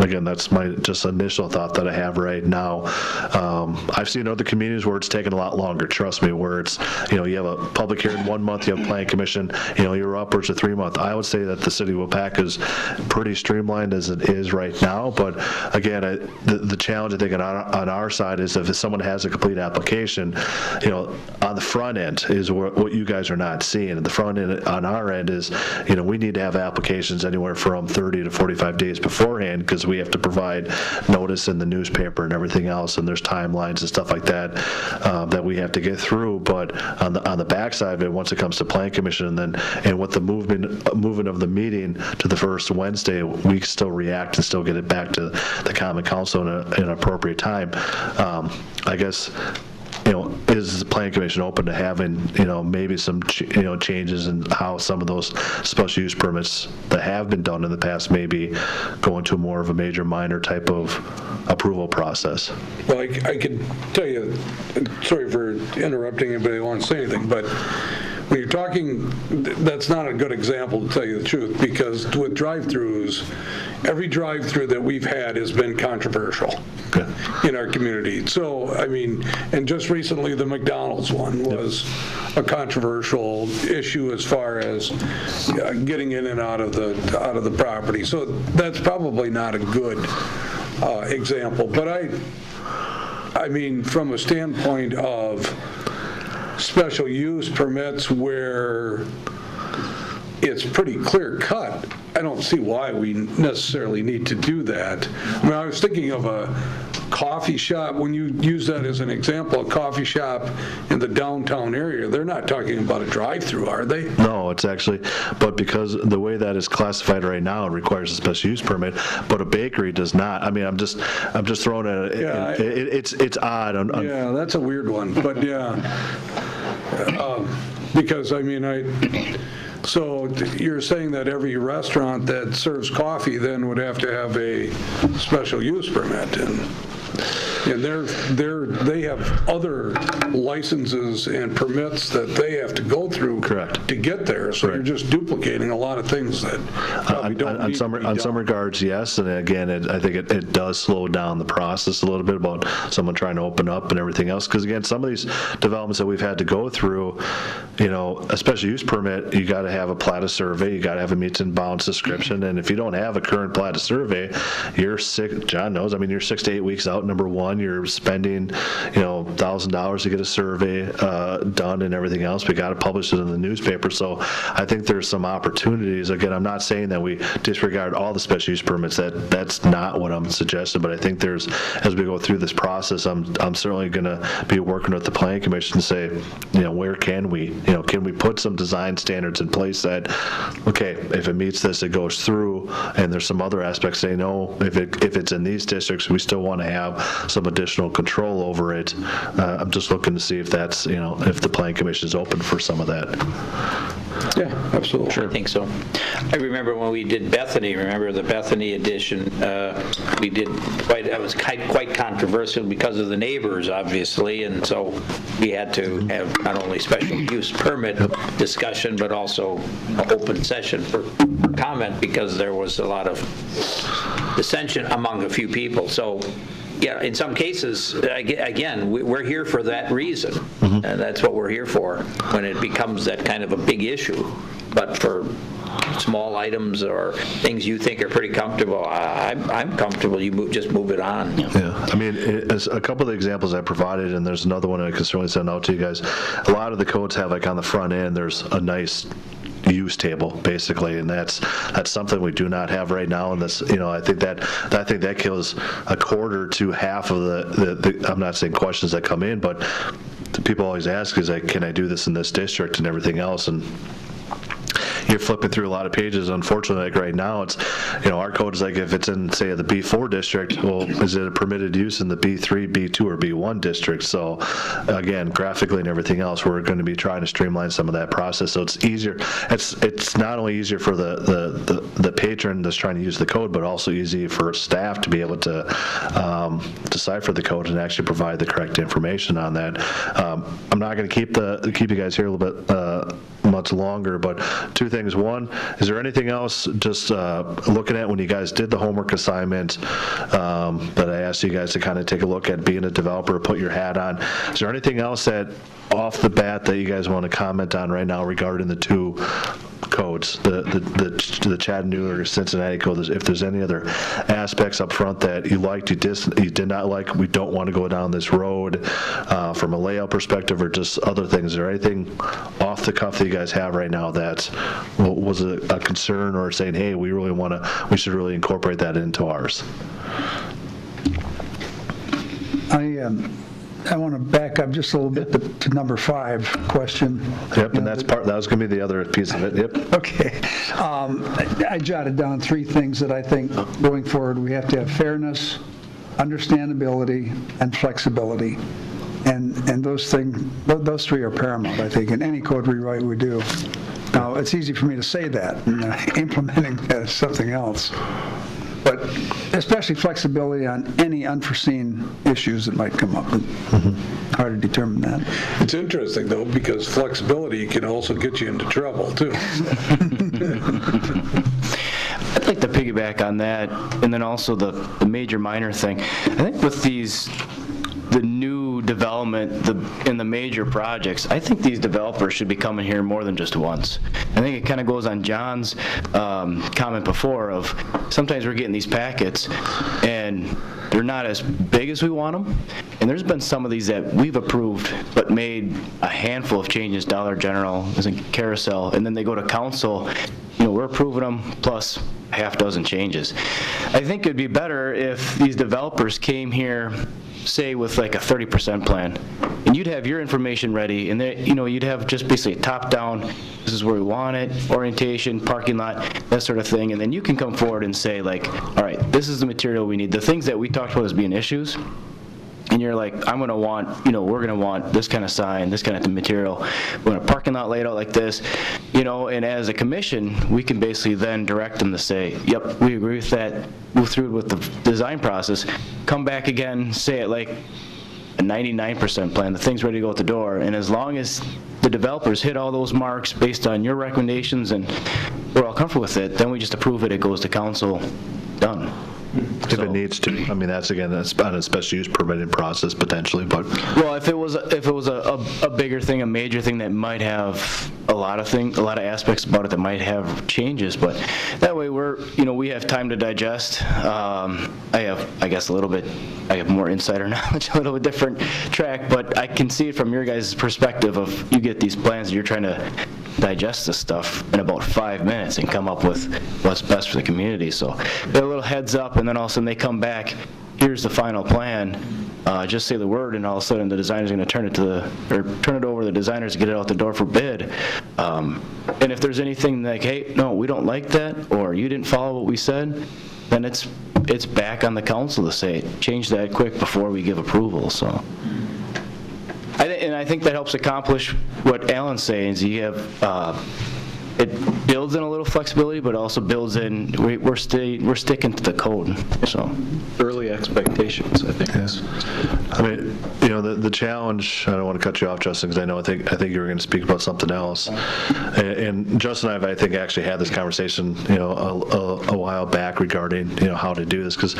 again, that's my just initial thought that I have right now. I've seen other communities where it's taken a lot longer, trust me, where it's, you have a public hearing 1 month, you have Plan Commission, you're upwards of 3 months. I would say that the city of Waupaca is pretty streamlined as it is right now, but again, the challenge I think on our side is if someone has a complete application, on the front end is what you guys are not seeing. At the front end on our end is, we need to have applications anywhere from 30 to 45 days beforehand because we have to provide notice in the newspaper and everything else, and there's timelines and stuff like that that we have to get through. But on the backside of it, once it comes to Plan Commission and with the movement of the meeting to the first Wednesday, we can still react and still get it back to the Common Council in an appropriate time. I guess, is the Plan Commission open to having, maybe some, changes in how some of those special use permits that have been done in the past maybe go into more of a major minor type of approval process? Well, I can tell you, sorry for interrupting anybody who wants to say anything, but when you're talking, that's not a good example to tell you the truth, because with drive-throughs, every drive-through that we've had has been controversial in our community. So, I mean, and just recently the McDonald's one was a controversial issue as far as getting in and out of the property. So that's probably not a good example. But I mean, from a standpoint of special use permits where it's pretty clear cut, I don't see why we necessarily need to do that. I mean, I was thinking of a coffee shop, when you use that as an example, a coffee shop in the downtown area, they're not talking about a drive-through, are they? No, it's actually, but because the way that is classified right now, it requires a special use permit, but a bakery does not. I mean, I'm just throwing it, yeah, it's odd. Yeah, that's a weird one, but yeah. Because, I mean, so you're saying that every restaurant that serves coffee then would have to have a special use permit? And And they have other licenses and permits that they have to go through. Correct. To get there, so you're just duplicating a lot of things that probably don't need to be done. On some regards, yes, and again, I think it does slow down the process a little bit about someone trying to open up and everything else, because again, some of these developments that we've had to go through, a special use permit, you got to have a plat of survey, you got to have a meets and bounds description, and if you don't have a current plat of survey, you're John knows, you're 6 to 8 weeks out, number one, you're spending, $1,000 to get a survey done and everything else. We got to publish it in the newspaper. So I think there's some opportunities. Again, I'm not saying that we disregard all the special use permits. That's not what I'm suggesting. But I think as we go through this process, I'm certainly going to be working with the Planning Commission to say, where can we put some design standards in place that, okay, if it meets this, it goes through. And there's some other aspects say, no, if it's in these districts, we still want to have some additional control over it. I'm just looking to see if that's, if the Planning Commission is open for some of that. Yeah, absolutely. Sure. I think so. I remember when we did Bethany, the Bethany edition, we did that was quite controversial because of the neighbors, obviously, and so we had to have not only special use permit discussion, but also open session for comment because there was a lot of dissension among a few people. So yeah, in some cases, again, we're here for that reason, and that's what we're here for when it becomes that kind of a big issue. But for small items or things you think are pretty comfortable, I'm comfortable. You just move it on. Yeah, as a couple of the examples I provided, and there's another one I can certainly send out to you guys. A lot of the codes have on the front end, there's a nice use table basically, and that's something we do not have right now. And this, I think that kills a quarter to half of the I'm not saying questions that come in, but the people always ask is can I do this in this district and everything else, and you're flipping through a lot of pages. Unfortunately, right now, it's, our code is if it's in, say, the B4 district, well, is it a permitted use in the B3, B2, or B1 district? So, again, graphically and everything else, we're going to be trying to streamline some of that process. So it's easier. It's not only easier for the patron that's trying to use the code, but also easy for staff to be able to decipher the code and actually provide the correct information on that. I'm not going to keep you guys here a little bit much longer, but two things. One, is there anything else, just looking at when you guys did the homework assignment that I asked you guys to kind of take a look at, being a developer, put your hat on, is there anything else that off the bat that you guys want to comment on right now regarding the two codes, the Chattanooga or Cincinnati code? If there's any other aspects up front that you liked, you did not like, we don't want to go down this road from a layout perspective, or just other things. Is there anything off the cuff that you guys have right now that was a concern, or saying, hey, we should really incorporate that into ours? I want to back up just a little bit to number 5 question. Yep, and that was going to be the other piece of it. Yep. Okay. I jotted down 3 things that I think going forward we have to have: fairness, understandability, and flexibility. And those 3 are paramount, I think, in any code rewrite we do. Now, it's easy for me to say that, and implementing that is something else. But especially flexibility on any unforeseen issues that might come up. Hard to determine that. It's interesting, though, because flexibility can also get you into trouble, too. I'd like to piggyback on that, and then also the major minor thing. I think with the new development in the major projects, I think these developers should be coming here more than just once. I think it kind of goes on John's comment before of sometimes we're getting these packets and they're not as big as we want them. And there's been some of these that we've approved but made a handful of changes, Dollar General, Carousel, and then they go to council. We're approving them plus half dozen changes. I think it'd be better if these developers came here, say, with like a 30% plan, and you'd have your information ready, and you'd have just basically a top-down, this is where we want it, orientation, parking lot, that sort of thing, and then you can come forward and say, all right, this is the material we need. The things that we talked about as being issues, and you're like, I'm going to want, we're going to want this kind of sign, this kind of material. We want a parking lot laid out like this, and as a commission, we can basically then direct them to say, yep, we agree with that, move through with the design process, come back again, say it like a 99% plan, the thing's ready to go out the door, and as long as the developers hit all those marks based on your recommendations and we're all comfortable with it, then we just approve it, it goes to council, done. If it needs to. I mean, that's on a special use permitting process potentially, but. Well, if it was a bigger thing, a major thing that might have a lot of aspects about it that might have changes, but that way we have time to digest. I have more insider knowledge, a little bit different track, but I can see it from your guys' perspective of you get these plans and you're trying to digest this stuff in about 5 minutes and come up with what's best for the community. So get a little heads up, and then all of a sudden they come back, here's the final plan, just say the word, and all of a sudden the designer's going to turn it over to the designers to get it out the door for bid. And if there's anything like, hey, no, we don't like that, or you didn't follow what we said, then it's back on the council to say, change that quick before we give approval. So. And I think that helps accomplish what Alan's saying, is you have, it builds in a little flexibility, but also builds in, we're sticking to the code, so. Early expectations, I think. Yes. I mean, the challenge, I don't want to cut you off, Justin, because I think you were going to speak about something else. And Justin and I think, actually had this conversation, a while back regarding, how to do this, because,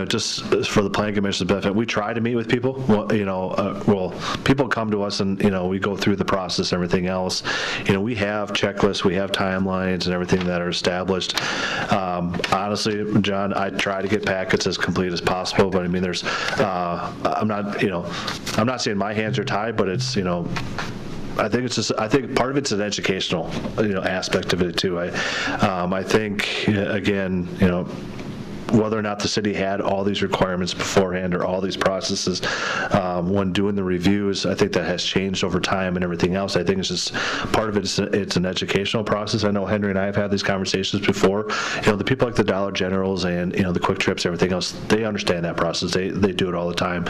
just for the planning commission's benefit, we try to meet with people. Well, people come to us and, we go through the process and everything else. We have checklists, we have timelines and everything that are established. Honestly, John, I try to get packets as complete as possible, but I mean, there's, I'm not saying my hands are tied, but it's, I think part of it's an educational, aspect of it too. I think, again, whether or not the city had all these requirements beforehand or all these processes when doing the reviews, I think that has changed over time and everything else. I think it's just part of it's an educational process. I know Henry and I have had these conversations before. The people like the Dollar Generals and the Quick Trips, everything else, they understand that process. They do it all the time.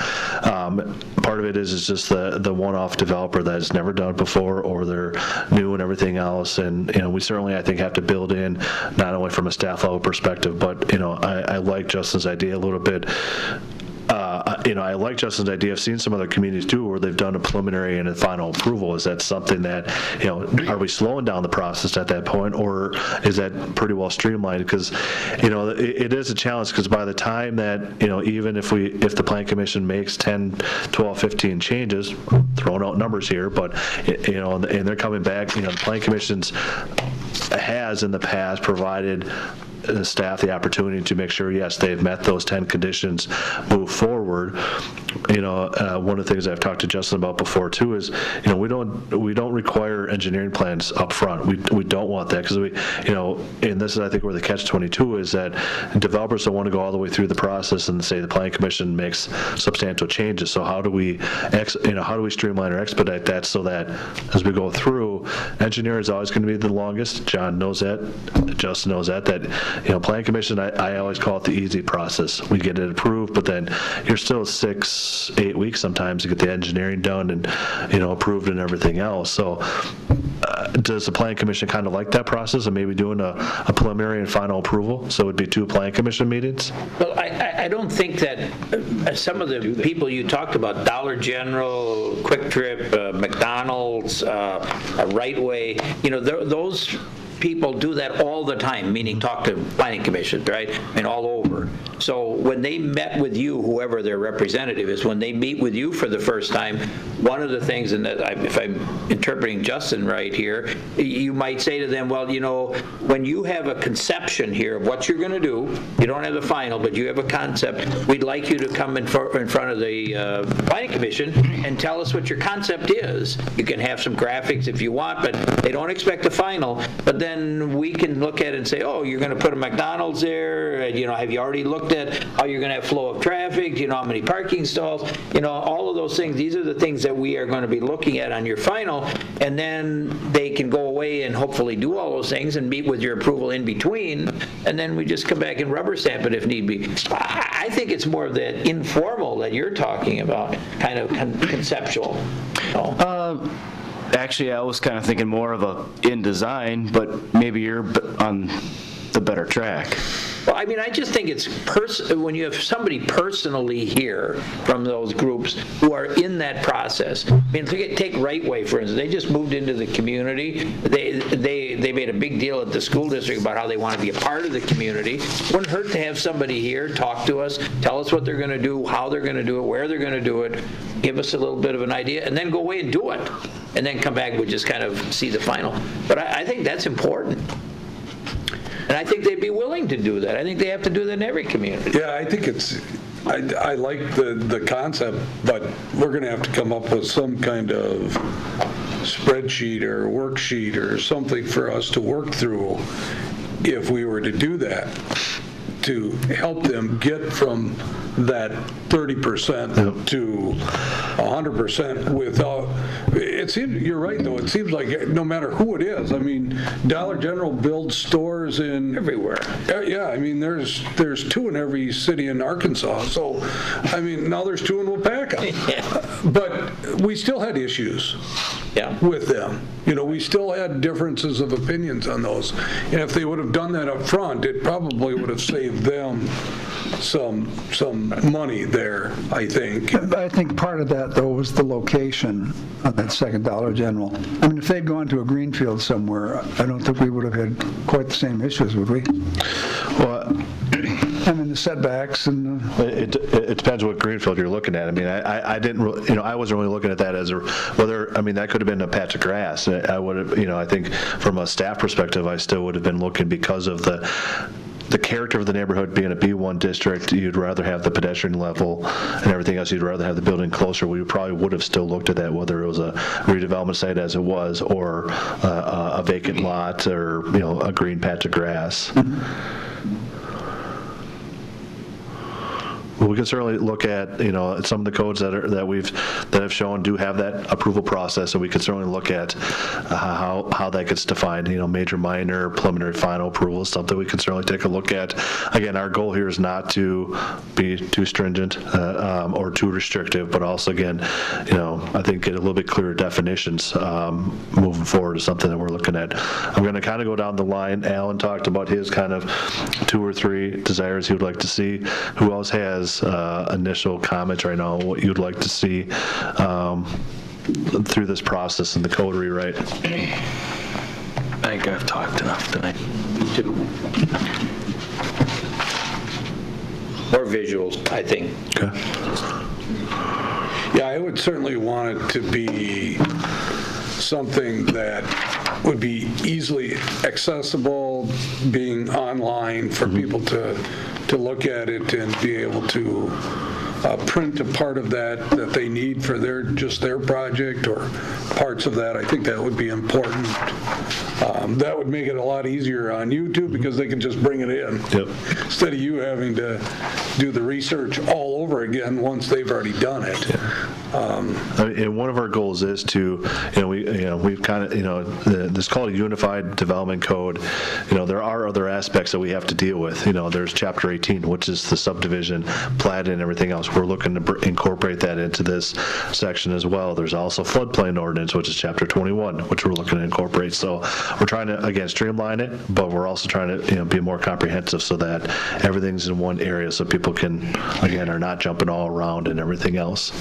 Part of it is just the one-off developer that has never done it before, or they're new and everything else. And we certainly, I think, have to build in, not only from a staff level perspective, but I like Justin's idea a little bit. I like Justin's idea of seeing some other communities too, where they've done a preliminary and a final approval. Is that something that, are we slowing down the process at that point, or is that pretty well streamlined? Because, it is a challenge, because by the time that, even if the Plan Commission makes 10, 12, 15 changes, throwing out numbers here, but, and they're coming back, the Plan Commission's has in the past provided staff the opportunity to make sure, yes, they've met those 10 conditions, move forward. One of the things I've talked to Justin about before too is, we don't require engineering plans up front. We don't want that, because and this is, I think, where the catch-22 is, that developers don't want to go all the way through the process and say the Planning Commission makes substantial changes. So how do we streamline or expedite that, so that as we go through, engineering is always going to be the longest. John knows that. Justin knows that. Planning Commission, I always call it the easy process. We get it approved, but then you're still 6-8 weeks sometimes to get the engineering done and, approved and everything else. So does the Planning Commission kind of like that process of maybe doing a preliminary and final approval? So it would be 2 Planning Commission meetings? Well, I don't think that some of the people you talked about, Dollar General, Quick Trip, McDonald's, Right Way, those people do that all the time, meaning talk to planning commissions, right, and all over. So when they met with you, whoever their representative is, when they meet with you for the first time, one of the things, and if I'm interpreting Justin right here, you might say to them, well, when you have a conception here of what you're going to do, you don't have the final, but you have a concept, we'd like you to come in front of the planning commission and tell us what your concept is. You can have some graphics if you want, but they don't expect a final. But then we can look at it and say, oh, you're going to put a McDonald's there, have you already looked at how you're going to have flow of traffic, how many parking stalls, all of those things. These are the things that we are going to be looking at on your final, and then they can go away and hopefully do all those things and meet with your approval in between, and then we just come back and rubber stamp it if need be. I think it's more of that informal that you're talking about, kind of conceptual. Actually, I was kind of thinking more of a in design, but maybe you're on the better track. Well, I just think it's when you have somebody personally here from those groups who are in that process. Take Right Way, for instance. They just moved into the community. They made a big deal at the school district about how they want to be a part of the community. Wouldn't hurt to have somebody here talk to us, tell us what they're going to do, how they're going to do it, where they're going to do it, give us a little bit of an idea, and then go away and do it. And then come back, we just kind of see the final. But I think that's important. And I think they'd be willing to do that. I think they have to do that in every community. Yeah, I think I like the concept, but we're going to have to come up with some kind of spreadsheet or worksheet or something for us to work through if we were to do that, to help them get from that 30% to 100% without, it seems, you're right though, it seems like no matter who it is, Dollar General builds stores in everywhere. Yeah, there's 2 in every city in Arkansas, so, now there's 2 in Waupaca. But we still had issues with them. We still had differences of opinions on those. And if they would have done that up front, it probably would have saved them some money there, I think. I think part of that, though, was the location of that second Dollar General. If they'd gone to a greenfield somewhere, I don't think we would have had quite the same issues, would we? Well, the setbacks and it depends what greenfield you're looking at. I didn't really, I wasn't really looking at that as that could have been a patch of grass. I would have, I think from a staff perspective, I still would have been looking because of the character of the neighborhood being a B1 district. You'd rather have the pedestrian level and everything else. You'd rather have the building closer. We probably would have still looked at that, whether it was a redevelopment site as it was, or a vacant lot, or a green patch of grass. We can certainly look at, some of the codes that have shown do have that approval process, so we could certainly look at how that gets defined. Major, minor, preliminary, final approval is something we can certainly take a look at. Again, our goal here is not to be too stringent or too restrictive, but also, again, I think get a little bit clearer definitions moving forward is something that we're looking at. I'm going to kind of go down the line. Alan talked about his kind of 2 or 3 desires he would like to see. Who else has initial comments right now, what you'd like to see through this process and the code rewrite? I think I've talked enough tonight. More visuals, I think. Okay. Yeah, I would certainly want it to be something that would be easily accessible, being online for people to look at it and be able to print a part of that they need for their project, or parts of that. I think that would be important. That would make it a lot easier on YouTube because they can just bring it in. Yep. Instead of you having to do the research all over again once they've already done it. And one of our goals is to, we've kind of, this is called a unified development code. There are other aspects that we have to deal with. There's Chapter 18, which is the subdivision, plat, and everything else. We're looking to incorporate that into this section as well. There's also floodplain ordinance, which is Chapter 21, which we're looking to incorporate. So we're trying to, again, streamline it, but we're also trying to, be more comprehensive so that everything's in one area so people can, again, are not jumping all around and everything else.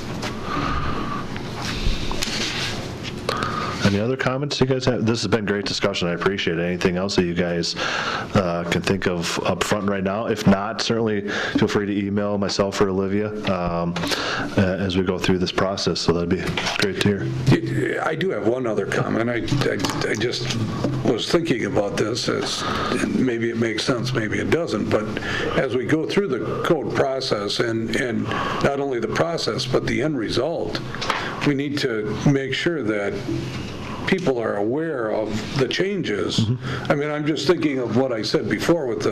Any other comments you guys have? This has been great discussion. I appreciate it. Anything else that you guys can think of up front right now? If not, certainly feel free to email myself or Olivia as we go through this process. So that'd be great to hear. I do have one other comment. I just was thinking about this as, maybe it makes sense, maybe it doesn't, but as we go through the code process and not only the process but the end result, we need to make sure that people are aware of the changes. I mean, I'm just thinking of what I said before with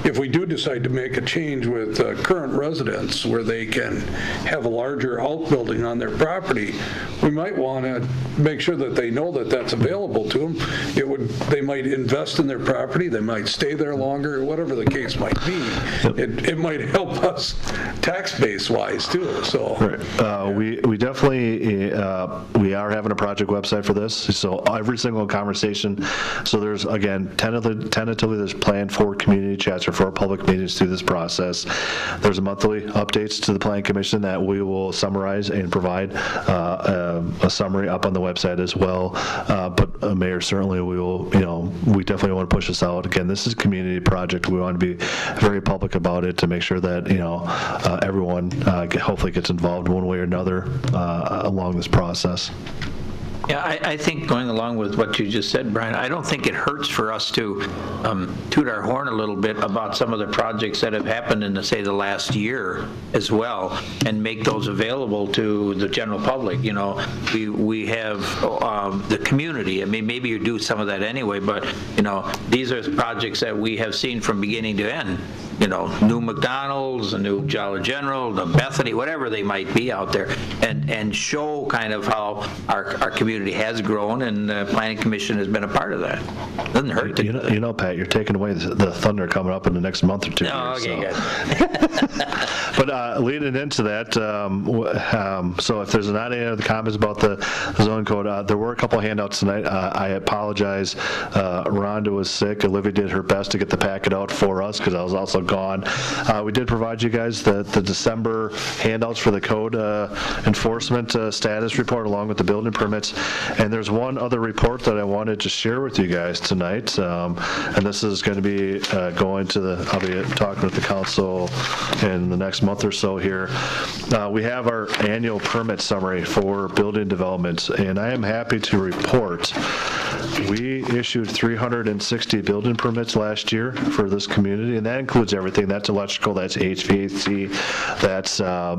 if we do decide to make a change with current residents where they can have a larger outbuilding on their property, we might want to make sure that they know that that's available to them. They might invest in their property, they might stay there longer, whatever the case might be. It might help us tax base wise too, so. We definitely, we are having a project website for this, so every single conversation, so there's, again, tentatively there's planned 4 community chats or 4 public meetings through this process. There's monthly updates to the Planning Commission that we will summarize and provide a summary up on the website as well. But Mayor, certainly we will, we definitely want to push this out. Again, this is a community project. We want to be very public about it to make sure that, everyone hopefully gets involved one way or another along this process. Yeah, I think going along with what you just said, Brian, I don't think it hurts for us to toot our horn a little bit about some of the projects that have happened in, say, the last year as well, and make those available to the general public. We have the community. I mean, maybe you do some of that anyway, but, these are projects that we have seen from beginning to end. New McDonald's, a new Dollar General, the Bethany, whatever they might be out there, and show kind of how our community has grown, and the Planning Commission has been a part of that. Doesn't hurt to. Pat, you're taking away the thunder coming up in the next month or 2 years. Okay, good. But leading into that, so if there's not any other comments about the zoning code, there were a couple of handouts tonight. I apologize. Rhonda was sick. Olivia did her best to get the packet out for us because I was also gone. We did provide you guys the December handouts for the code enforcement status report along with the building permits. And there's one other report that I wanted to share with you guys tonight. And this is going to be going to I'll be talking with the council in the next month or so here. We have our annual permit summary for building developments, and I am happy to report we issued 360 building permits last year for this community, and that includes everything. That's electrical, that's HVAC, that's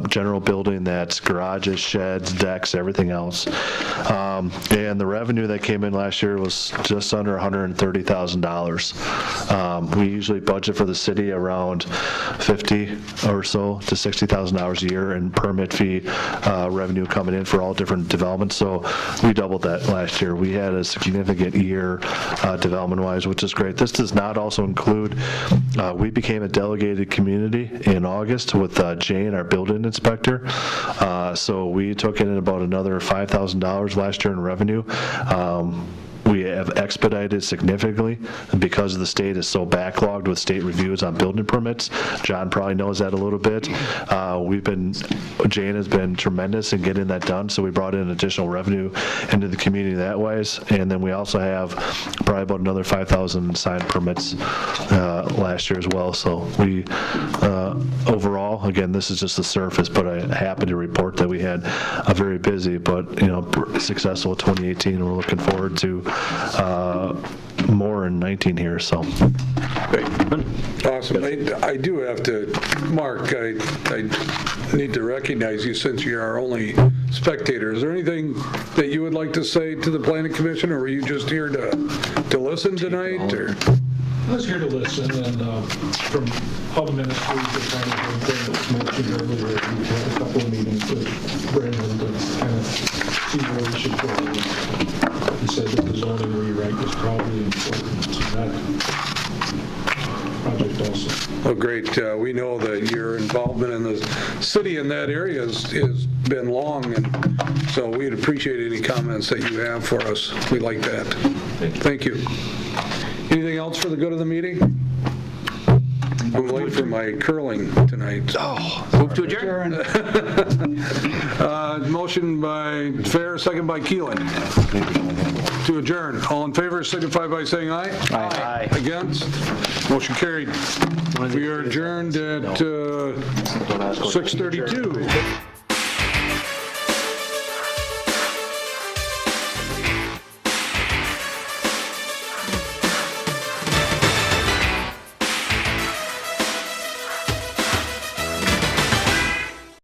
general building, that's garages, sheds, decks, everything else. And the revenue that came in last year was just under $130,000. We usually budget for the city around $50,000 or so to $60,000 a year in permit fee revenue coming in for all different developments. So we doubled that last year. We had a significant year development-wise, which is great. This does not also include, we became a delegated community in August with Jane, our building inspector. So we took in about another $5,000 last year in revenue. We have expedited significantly because the state is so backlogged with state reviews on building permits. John probably knows that a little bit. Jane has been tremendous in getting that done, so we brought in additional revenue into the community that ways. And then we also have probably about another 5,000 signed permits last year as well. So we, overall, again, this is just the surface, but I'm happy to report that we had a very busy but successful 2018, and we're looking forward to more in 19 here, so. Great. Awesome. I do have to, Mark, I need to recognize you since you're our only spectator. Is there anything that you would like to say to the Planning Commission, or were you just here to listen tonight, or? I was here to listen, and from all the ministries, the kind of thing that was mentioned earlier, we had a couple of meetings with Brandon to kind of see where we should go. He said that the zoning rewrite was probably important to that project also. Oh, great. We know that your involvement in the city in that area has been long, and so we'd appreciate any comments that you have for us. We like that. Thank you. Anything else for the good of the meeting? I'm late for my curling tonight. Oh, move to adjourn. Motion by Fair, second by Keelan. To adjourn. All in favor signify by saying aye. Aye. Against? Motion carried. We are adjourned at 6:32.